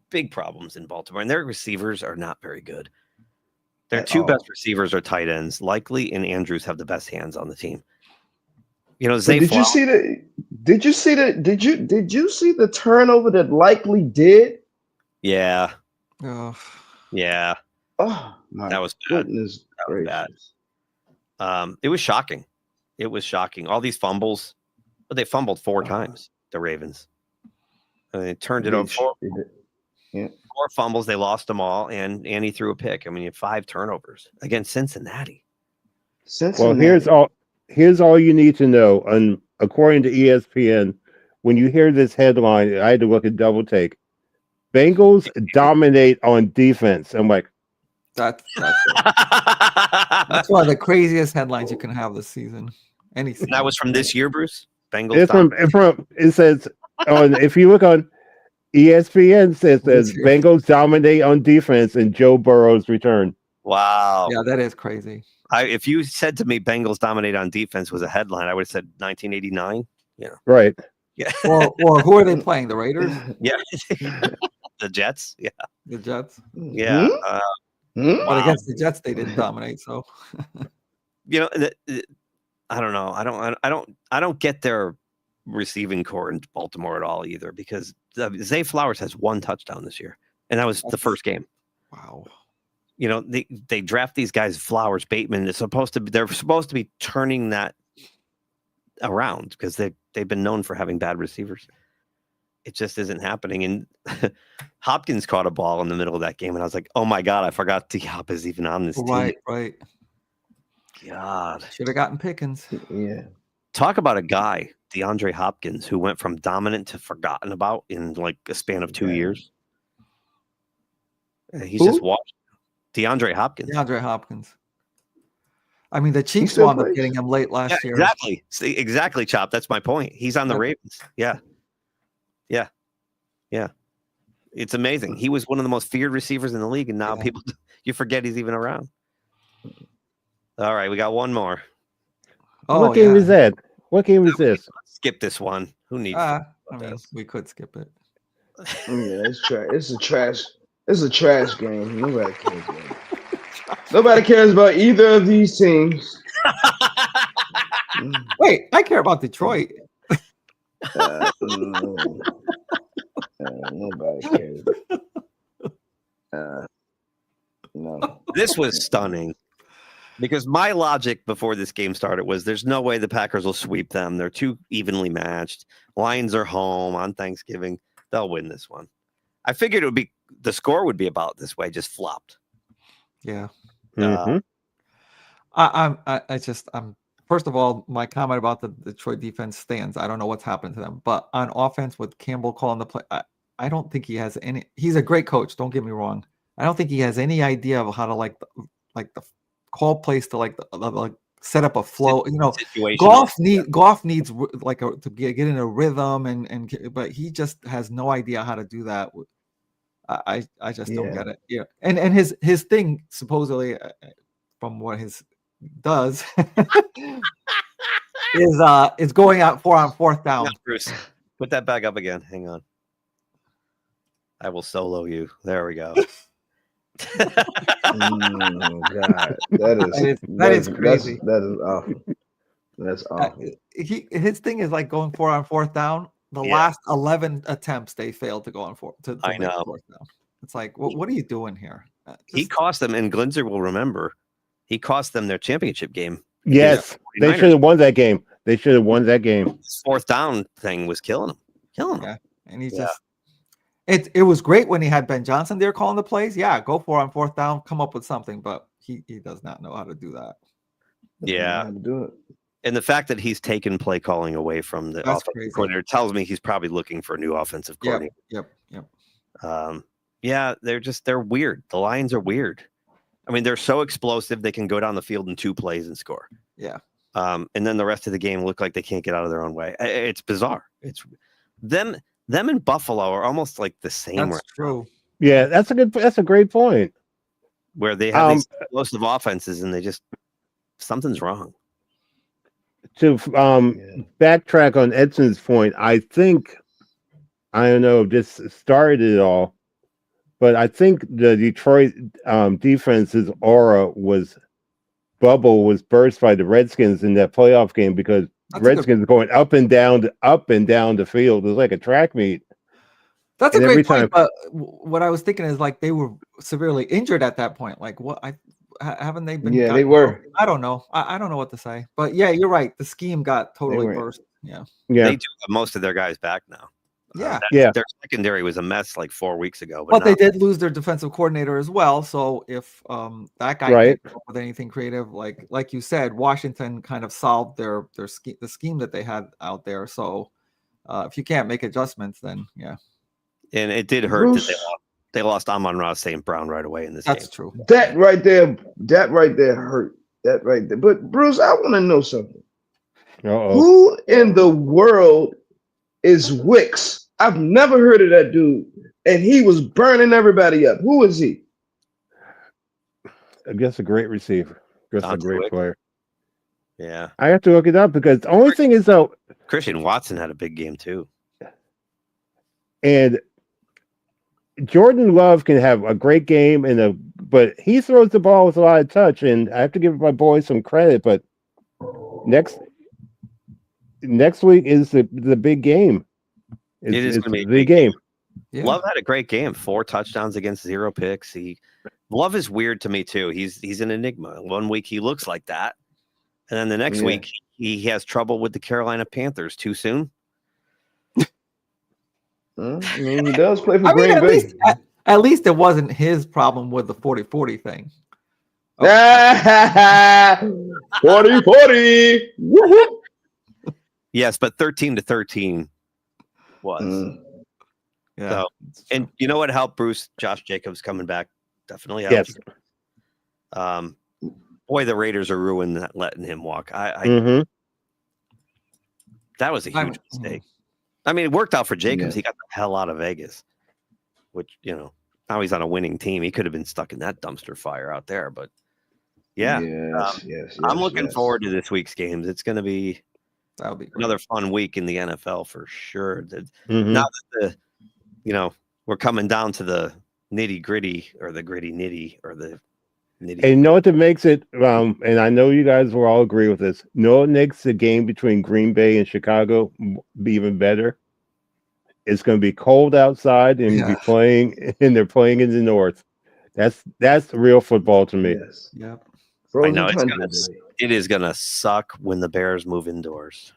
Big problems in Baltimore, and their receivers are not very good. Their two best receivers are tight ends. Likely and Andrews have the best hands on the team. You know, Did you see the turnover that Likely did? Yeah. Oh. Yeah. Oh my that was bad. Goodness that was bad. It was shocking. It was shocking. All these fumbles, but they fumbled 4 times. The Ravens. And they turned it over. 4 fumbles. They lost them all, and he threw a pick. I mean, you had 5 turnovers against Cincinnati. Well, here's all you need to know. According to ESPN, when you hear this headline, I had to look at double take. Bengals dominate on defense. I'm like, that's one of the craziest headlines you can have this season. Anything. That was from this year, Bruce. Bengals. It's from it says if you look on ESPN, says Bengals dominate on defense and Joe Burrow's return. Wow. Yeah, that is crazy. If you said to me Bengals dominate on defense was a headline, I would have said 1989. Yeah. Right. Yeah. Or who are they playing? The Raiders? Yeah. The Jets. Yeah. The Jets. Yeah. But against the Jets, they didn't dominate. So, you know, I don't know. I don't get their receiving core in Baltimore at all either, because Zay Flowers has 1 touchdown this year, and that was the first game. Wow. You know, they draft these guys, Flowers, Bateman. They're supposed to be turning that around because they've been known for having bad receivers. It just isn't happening. And Hopkins caught a ball in the middle of that game, and I was like, "Oh my god, I forgot D-Hop is even on this team." Right. God, should have gotten Pickens. Yeah. Talk about a guy, DeAndre Hopkins, who went from dominant to forgotten about in like a span of 2 years. He's just watched. DeAndre Hopkins. DeAndre Hopkins. I mean, the Chiefs wound up getting him late last year. Exactly. Exactly, Chop. That's my point. He's on the Ravens. Yeah. It's amazing. He was one of the most feared receivers in the league, and now you forget he's even around. All right, we got one more. What game is that? What game is this? Skip this one. Who needs? I mean, we could skip it. Yeah, it's trash. It's a trash game. Nobody cares about it. Nobody cares about either of these teams. Wait, I care about Detroit. Nobody cares. No. This was stunning because my logic before this game started was there's no way the Packers will sweep them. They're too evenly matched. Lions are home on Thanksgiving. They'll win this one. I figured the score would be about this way, just flopped. Yeah. Mm-hmm. I'm first of all, my comment about the Detroit defense stands. I don't know what's happened to them, but on offense with Campbell calling the play, I don't think he has any. He's a great coach. Don't get me wrong. I don't think he has any idea of how to like the call plays to like set up a flow. You know, Goff needs like to get in a rhythm but he just has no idea how to do that. I just don't get it. Yeah, and his thing supposedly from what his does is going out on fourth down. Bruce, put that back up again. Hang on. I will solo you. There we go. Oh God, that is crazy. That is awful. That's awful. His thing is like going 4 on fourth down. The last 11 attempts they failed to go on fourth down. It's like, what are you doing here? He cost them, and Glinzer will remember. He cost them their championship game. Yes, they should have won that game. His fourth down thing was killing him. Yeah, and he just. It was great when he had Ben Johnson there calling the plays. Yeah, go for it on fourth down, come up with something, but he does not know how to do that. Yeah. Do it. And the fact that he's taken play calling away from the offensive coordinator tells me he's probably looking for a new offensive coordinator. Yep. Yeah, they're weird. The Lions are weird. I mean, they're so explosive they can go down the field in 2 plays and score. Yeah. And then the rest of the game look like they can't get out of their own way. It's bizarre. It's them and Buffalo are almost like the same. That's true. Yeah, that's a great point. Where they have these explosive offenses and they just something's wrong. To backtrack on Edson's point, I think I don't know if this started it all, but I think the Detroit defense's bubble was burst by the Redskins in that playoff game because Redskins going up and down the field. It was like a track meet. That's a great point. But what I was thinking is like they were severely injured at that point. Like what haven't they been? Yeah, they were. I don't know. I don't know what to say. But yeah, you're right. The scheme got totally burst. Yeah. They do have most of their guys back now. Yeah. Their secondary was a mess like 4 weeks ago. But they did lose their defensive coordinator as well. So if that guy can't come up with anything creative, like you said, Washington kind of solved the scheme that they had out there. So if you can't make adjustments, then yeah. And it did hurt that they lost Amon-Ra St. Brown right away in this game. That's true. That right there hurt. That right there. But Bruce, I want to know something. Who in the world is Wicks? I've never heard of that dude, and he was burning everybody up. Who is he? I guess a great receiver. Just a great player. Yeah. I have to look it up because the only thing is though, Christian Watson had a big game too. And Jordan Love can have a great game but he throws the ball with a lot of touch, and I have to give my boy some credit. But next week is the big game. It's going to be a big game. Yeah. Love had a great game. 4 touchdowns against 0 picks. Love is weird to me too. He's an enigma. 1 week he looks like that, and then the next week he has trouble with the Carolina Panthers. Too soon. I mean, he does play for Green Bay. At least it wasn't his problem with the 40-40 thing. 40-40. Woo-hoo. Yes, but 13-13 was. Yeah. So, and you know what helped Bruce? Josh Jacobs coming back definitely helped. Yes. Boy, the Raiders are ruined letting him walk. That was a huge mistake. I mean, it worked out for Jacobs. He got the hell out of Vegas, which, now he's on a winning team. He could have been stuck in that dumpster fire out there. But, I'm looking forward to this week's games. It's going to be another fun week in the NFL for sure. Now that we're coming down to the nitty gritty or the gritty nitty or the nitty. And you know what makes it, and I know you guys will all agree with this, what makes the game between Green Bay and Chicago be even better? It's going to be cold outside and they're playing in the north. That's real football to me. Yes. Yep. I know it is gonna suck when the Bears move indoors.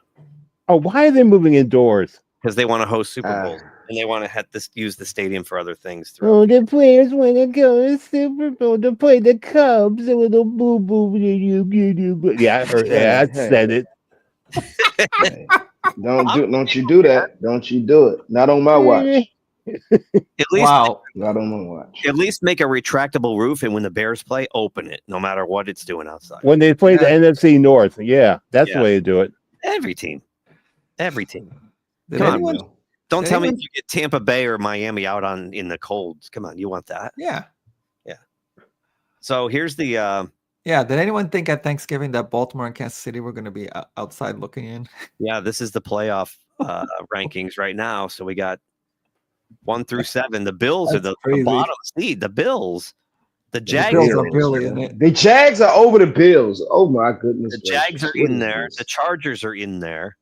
Oh, why are they moving indoors? Because they want to host Super Bowls and they want to use the stadium for other things. Oh, the players want to go to Super Bowl to play the Cubs. A little boo boo. Yeah, I heard that. I said it. Don't you do that? Don't you do it? Not on my watch. At least, not on my watch. At least make a retractable roof, and when the Bears play, open it, no matter what it's doing outside. When they play the NFC North, that's the way to do it. Every team. Come on, don't tell me you get Tampa Bay or Miami out in the colds. Come on, you want that? Yeah. So here's the. Did anyone think at Thanksgiving that Baltimore and Kansas City were going to be outside looking in? Yeah, this is the playoff rankings right now. So we got 1 through 7. The Bills are the bottom seed. The Bills. The Jags The Jags are over the Bills. Oh my goodness. The Jags are in there. The Chargers are in there.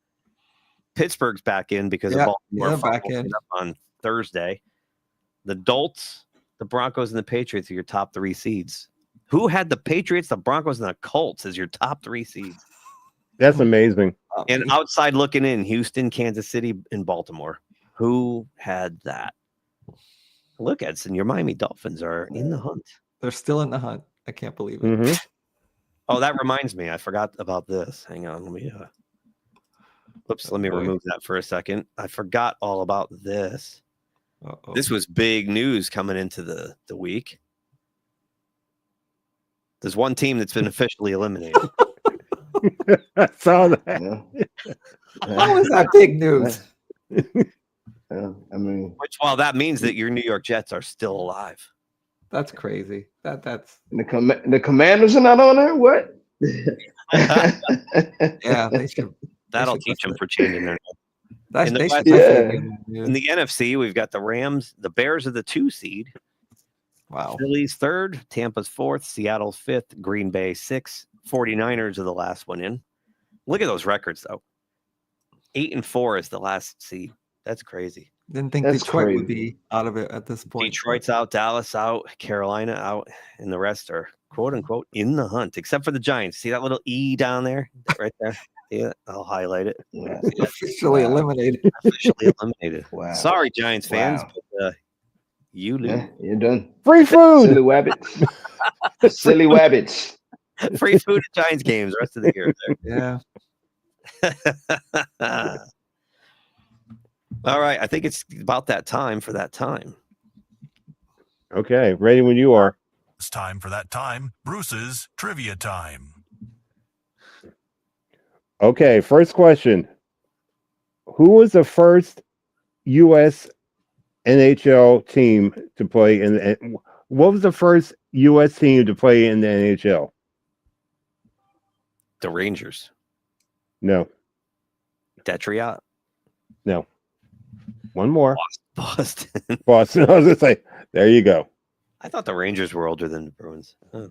Pittsburgh's back in because of Baltimore back in up on Thursday. The Dolts, the Broncos, and the Patriots are your top 3 seeds. Who had the Patriots, the Broncos, and the Colts as your top 3 seeds? That's amazing. And outside looking in, Houston, Kansas City, and Baltimore. Who had that? Look, Edson, your Miami Dolphins are in the hunt. They're still in the hunt. I can't believe it. Oh, that reminds me. I forgot about this. Hang on. Let me remove that for a second. I forgot all about this. This was big news coming into the week. There's one team that's been officially eliminated. I saw that. How is that big news? I mean, that means that your New York Jets are still alive. That's crazy. That's the Commanders are not on there. What? Yeah, they should. That'll teach them for changing their name. That's In the they should West- definitely get In the NFC, we've got the Rams. The Bears are the 2 seed. Wow. Philly's 3rd. Tampa's 4th. Seattle's 5th. Green Bay 6th. 49ers are the last one in. Look at those records, though. 8-4 is the last seed. That's crazy. Didn't think Detroit would be out of it at this point. Detroit's out. Dallas out. Carolina out. And the rest are, quote unquote, in the hunt, except for the Giants. See that little E down there? Right there? Yeah, I'll highlight it. Officially eliminated. Officially eliminated. Wow. Sorry, Giants fans, Wow. but you lose. Yeah, you're done. Free food. Silly wabbits. Silly wabbits. Free food at Giants games the rest of the year. Yeah. All right. I think it's about that time for that time. Okay, ready when you are. It's time for that time. Bruce's trivia time. Okay, first question. Who was the first U.S. NHL team to play in what was the first U.S. team to play in the NHL? The Rangers. No. Detroit. No. One more. Boston. Boston. I was going to say, there you go. I thought the Rangers were older than the Bruins. Huh.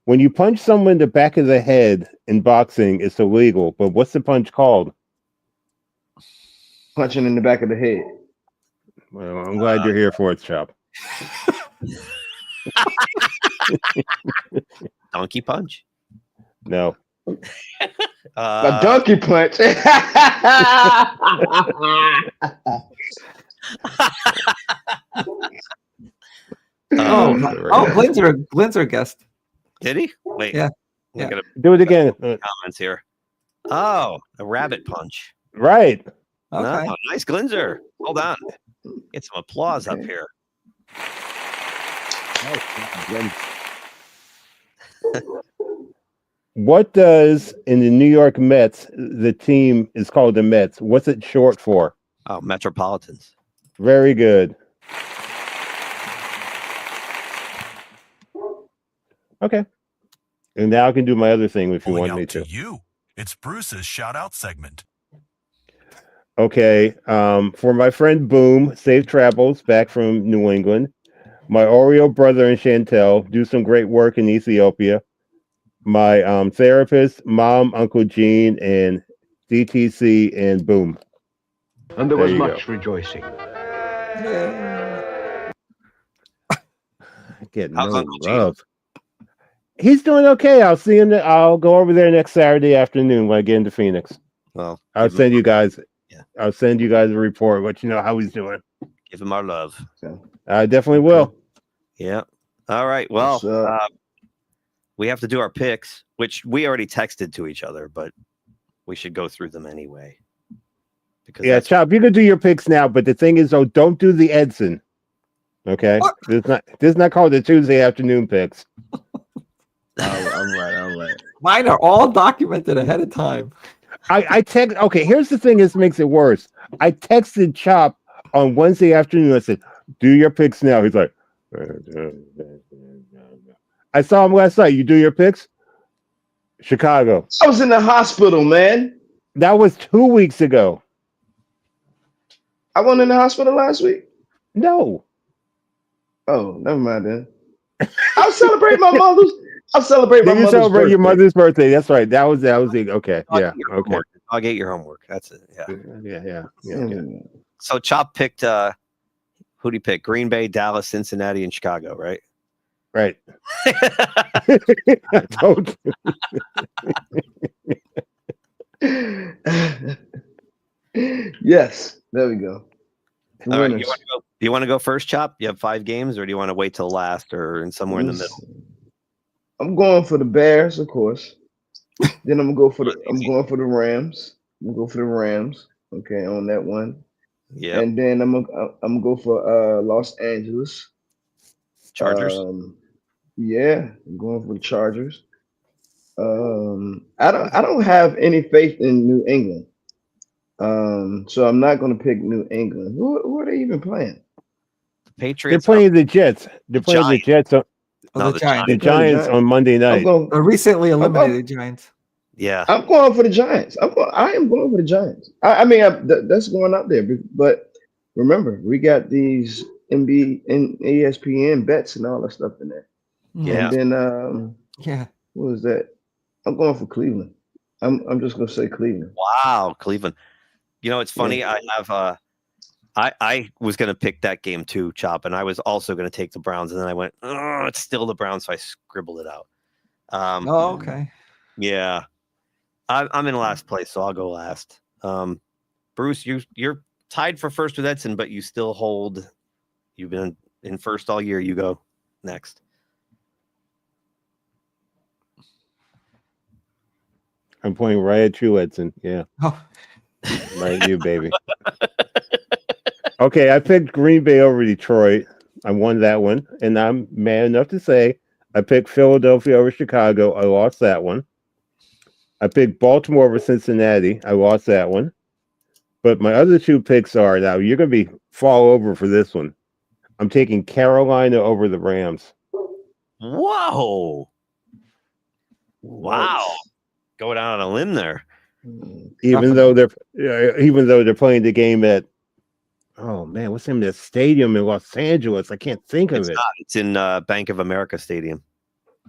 When you punch someone in the back of the head in boxing, it's illegal. But what's the punch called? Punching in the back of the head. Well, I'm glad you're here for it, Chop. Donkey punch? No. A donkey punch. Glinzer guessed. Did he? Wait. Yeah. We gotta Do it again. comments here. Oh, a rabbit punch. Right. Okay. No, nice Glinzer. Hold on. Get some applause up here. What does in the New York Mets, the team is called the Mets? What's it short for? Oh, Metropolitans. Very good. Okay. And now I can do my other thing if you want me to. You. It's Bruce's shout out segment. Okay. For my friend Boom, safe travels back from New England. My Oreo brother and Chantel do some great work in Ethiopia. My therapist, Mom, Uncle Gene, and DTC and Boom. And there was much rejoicing. Get How's no Uncle Gene? love. He's doing okay. I'll see him. I'll go over there next Saturday afternoon when I get into Phoenix. Well, I'll send you guys. Yeah. I'll send you guys a report. Let you know how he's doing. Give him our love. I definitely will. Yeah. All right. Well, we have to do our picks, which we already texted to each other, but we should go through them anyway. Because Yeah, Chop, you can do your picks now, but the thing is, though, don't do the Edson. Okay, this is not called the Tuesday afternoon picks. I'm right. Mine are all documented ahead of time. I text. Okay, here's the thing. This makes it worse. I texted Chop on Wednesday afternoon. I said, "Do your picks now." He's like, "I saw him last night. You do your picks." Chicago. I was in the hospital, man. That was 2 weeks ago. I wasn't in the hospital last week. No. Oh, never mind then. I'll celebrate my mother's. I'll celebrate my You mother's celebrate birthday. your mother's birthday. That's right. That was it. Okay. Yeah. Okay. I'll get your homework. That's it. Yeah. Yeah. So Chop picked who'd he pick? Green Bay, Dallas, Cincinnati, and Chicago, right? Right. I told you. Yes. There we go. The All right, winners. do you want to go first, Chop? You have 5 games, or do you want to wait till last, or in somewhere in the middle? I'm going for the Bears, of course. Then I'm going for the Rams. I'm going for the Rams. Okay, on that one. Yeah. And then I'm gonna go for Los Angeles Chargers. Yeah, I'm going for the Chargers. I don't have any faith in New England. So I'm not going to pick New England. Who are they even playing? Patriots. They're playing the Jets. They're playing the Jets. The Giants. The Giants on Monday night. The recently eliminated Giants. Yeah, I'm going for the Giants. I am going for the Giants. I mean, that's going up there. But remember, we got these MB and ESPN bets and all that stuff in there. Yeah. And then yeah, what was that? I'm going for Cleveland. I'm just going to say Cleveland. Wow, Cleveland. You know, it's funny. Yeah. I have I was going to pick that game too, Chop, and I was also going to take the Browns, and then I went, oh, it's still the Browns, so I scribbled it out. Okay. Yeah, I'm in last place, so I'll go last. Bruce, you're tied for first with Edson, but you still hold. You've been in first all year. You go next. I'm pointing right at you, Edson. Yeah. Oh. Right at you, baby. Okay, I picked Green Bay over Detroit. I won that one. And I'm mad enough to say I picked Philadelphia over Chicago. I lost that one. I picked Baltimore over Cincinnati. I lost that one. But my other two picks are, now you're going to be fall over for this one. I'm taking Carolina over the Rams. Whoa. Wow. Go down on a limb there. Even though they're playing the game at, oh man, what's the name of that stadium in Los Angeles? I can't think of it. It's in Bank of America Stadium.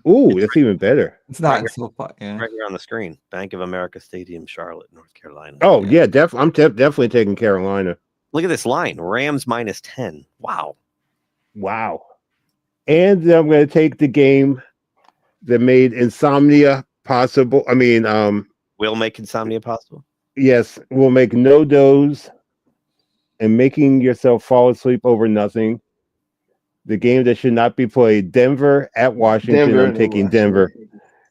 Ooh, that's even better. It's not right so far. Yeah. Right here on the screen. Bank of America Stadium, Charlotte, North Carolina. Oh yeah, I'm definitely taking Carolina. Look at this line: Rams -10. Wow. And then I'm going to take the game that made insomnia possible. I mean, will make insomnia possible. Yes, will make no doze and making yourself fall asleep over nothing. The game that should not be played, Denver at Washington. I'm taking Denver.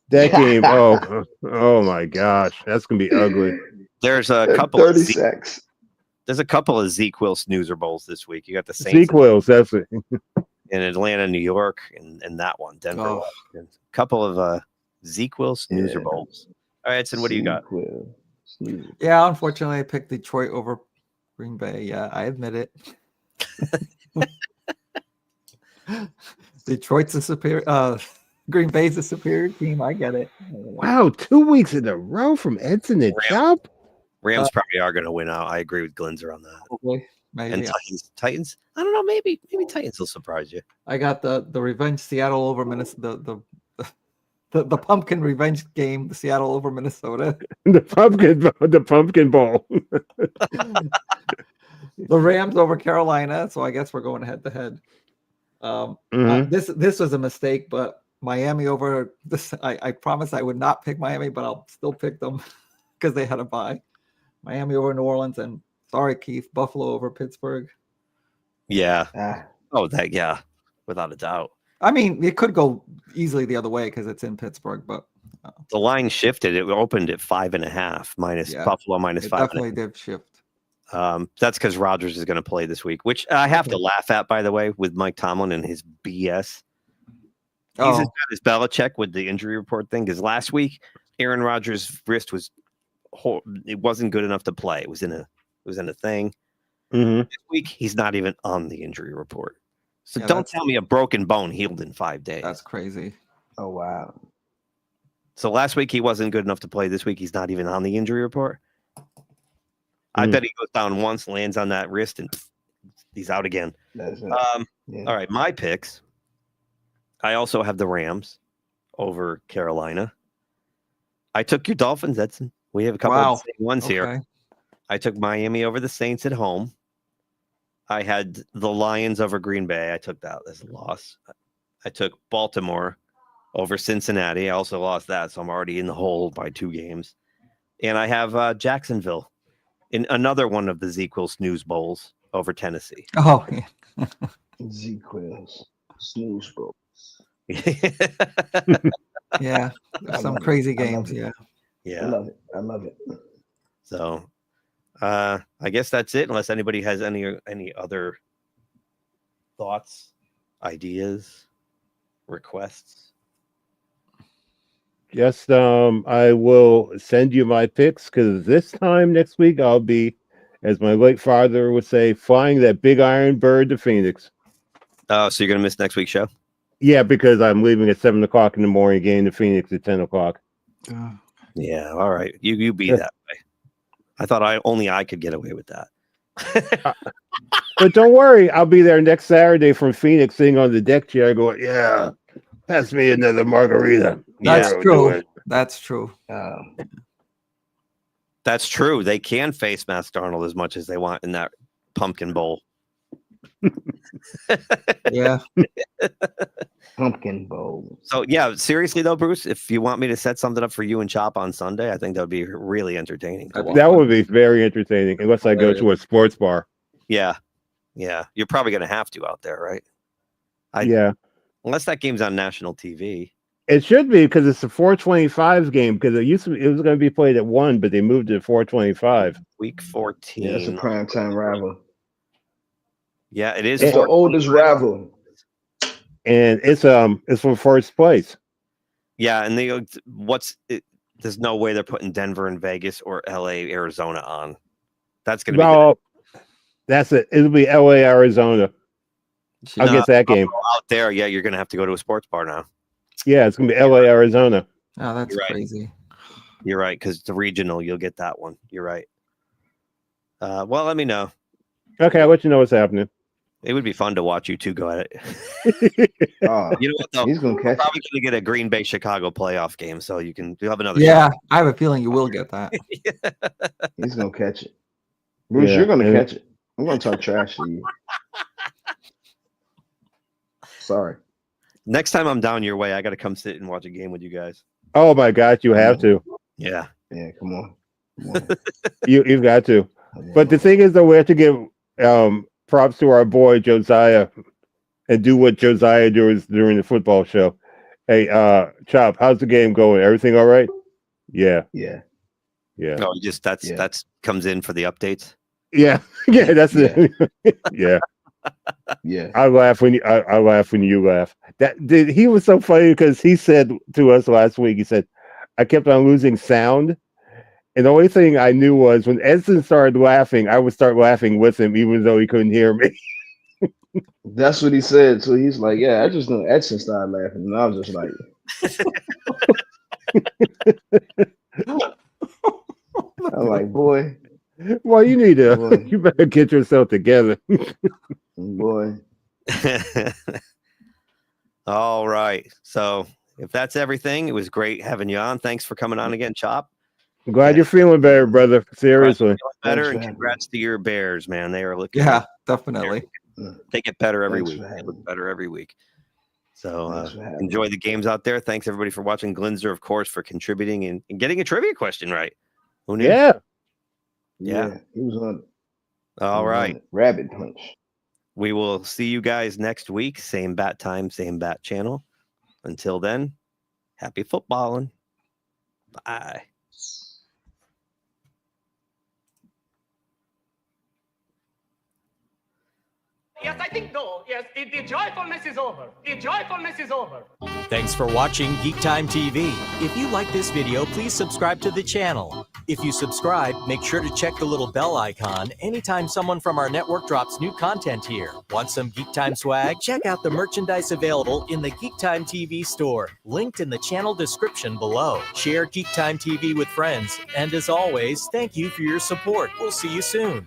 That game, oh my gosh, that's gonna be ugly. There's a couple 36. There's a couple of Zeke Will snoozer bowls this week. You got the Saints Zeke Wills, that's it. in Atlanta, New York, and that one, Denver. A couple of Zeke Will snoozer bowls. All right, Edson, what do you got? Yeah, unfortunately, I picked Detroit over Green Bay. Yeah, I admit it. Detroit's a superior. Green Bay's a superior team. I get it. Wow, 2 weeks in a row from Edson and Chop. Rams probably are going to win out. I agree with Glinzer on that. Probably, maybe. And Titans. I don't know. Maybe Titans will surprise you. I got the revenge Seattle over Minnesota. The pumpkin revenge game. The Seattle over Minnesota. The pumpkin ball. The Rams over Carolina. So I guess we're going head to head. This was a mistake, but Miami over this. I promised I would not pick Miami, but I'll still pick them because they had a bye. Miami over New Orleans, and sorry, Keith, Buffalo over Pittsburgh. Yeah. Without a doubt. I mean, it could go easily the other way because it's in Pittsburgh, but the line shifted. It opened at 5.5 minus Buffalo minus 5. Definitely did shift. That's because Rodgers is going to play this week, which I have to laugh at, by the way, with Mike Tomlin and his BS. He's got his Belichick with the injury report thing, because last week Aaron Rodgers' wrist it wasn't good enough to play. It was in a thing. This week he's not even on the injury report. So don't tell me a broken bone healed in 5 days. That's crazy. Oh wow. So last week he wasn't good enough to play. This week he's not even on the injury report. I bet he goes down once, lands on that wrist, and he's out again. All right, my picks. I also have the Rams over Carolina. I took your Dolphins, Edson. We have a couple of the same ones here. I took Miami over the Saints at home. I had the Lions over Green Bay. I took that as a loss. I took Baltimore over Cincinnati. I also lost that, so I'm already in the hole by 2 games. And I have Jacksonville in another one of the Zeke Will snooze bowls over Tennessee. Oh, yeah. Zeke Will's snooze bowls. Yeah, some crazy games. Yeah. I love it. So, I guess that's it. Unless anybody has any other thoughts, ideas, requests. Just I will send you my picks because this time next week I'll be, as my late father would say, flying that big iron bird to Phoenix. Oh, so you're gonna miss next week's show? Yeah, because I'm leaving at 7:00 in the morning, getting to Phoenix at 10:00. Yeah, all right. You be that way. I thought I could get away with that. But don't worry, I'll be there next Saturday from Phoenix, sitting on the deck chair, going, "Yeah, pass me another margarita." That's Yeah, true. That's true. That's true. They can face Matt Darnold as much as they want in that pumpkin bowl. Yeah. Pumpkin bowl. So yeah, seriously though, Bruce, if you want me to set something up for you and Chop on Sunday, I think that would be really entertaining. That would be very entertaining, unless I go to a sports bar. Yeah. You're probably going to have to out there, right? Yeah. Unless that game's on national TV. It should be because it's a 4:25 game. Because it was going to be played at 1, but they moved it to 4:25. Week 14. Yeah, it's a primetime rival. Yeah, it is. It's the oldest rival. And it's for first place. Yeah, and there's no way they're putting Denver and Vegas or LA, Arizona on. That's going to be that's it. It'll be LA, Arizona. I'll get that game out there. Yeah, you're going to have to go to a sports bar now. Yeah, it's going to be LA, Arizona. Oh, that's You're right. crazy. You're right, because the regional, you'll get that one. You're right. Well, let me know. Okay, I'll let you know what's happening. It would be fun to watch you two go at it. You know what, though? He's gonna catch probably going to get a Green Bay Chicago playoff game, so you'll have another. Yeah, shot. I have a feeling you will get that. He's gonna catch it. Bruce, you're gonna catch it. I'm gonna talk trash to you. Sorry. Next time I'm down your way, I got to come sit and watch a game with you guys. Oh my God, you have to. Yeah. Yeah, come on. You've got to. But the thing is, though, we have to give props to our boy Josiah and do what Josiah does during the football show. Hey, Chop, how's the game going? Everything all right? Yeah. Yeah. No, that's comes in for the updates. Yeah. Yeah, that's it. Yeah. Yeah. I laugh when you laugh. He was so funny because he said to us last week, he said, I kept on losing sound. And the only thing I knew was when Edson started laughing, I would start laughing with him, even though he couldn't hear me. That's what he said. So he's like, yeah, I just know Edson started laughing. And I was just like, I'm like, boy. Well, you better get yourself together. Boy. All right. So if that's everything, it was great having you on. Thanks for coming on again, Chop. I'm glad you're feeling better, brother. Seriously. Better, and congrats to your Bears, man. They are looking. Yeah, definitely. They get better every week. They look better every week. So enjoy the games out there. Thanks everybody for watching. Glinzer, of course, for contributing and getting a trivia question right. Who knew? Yeah. Yeah, he was on. All right. Rabbit punch. We will see you guys next week. Same bat time, same bat channel. Until then, happy footballing. Bye. Yes, I think no. Yes, the joyfulness is over. The joyfulness is over. Thanks for watching GeekTime TV. If you like this video, please subscribe to the channel. If you subscribe, make sure to check the little bell icon anytime someone from our network drops new content here. Want some GeekTime swag? Check out the merchandise available in the GeekTime TV store, linked in the channel description below. Share GeekTime TV with friends. And as always, thank you for your support. We'll see you soon.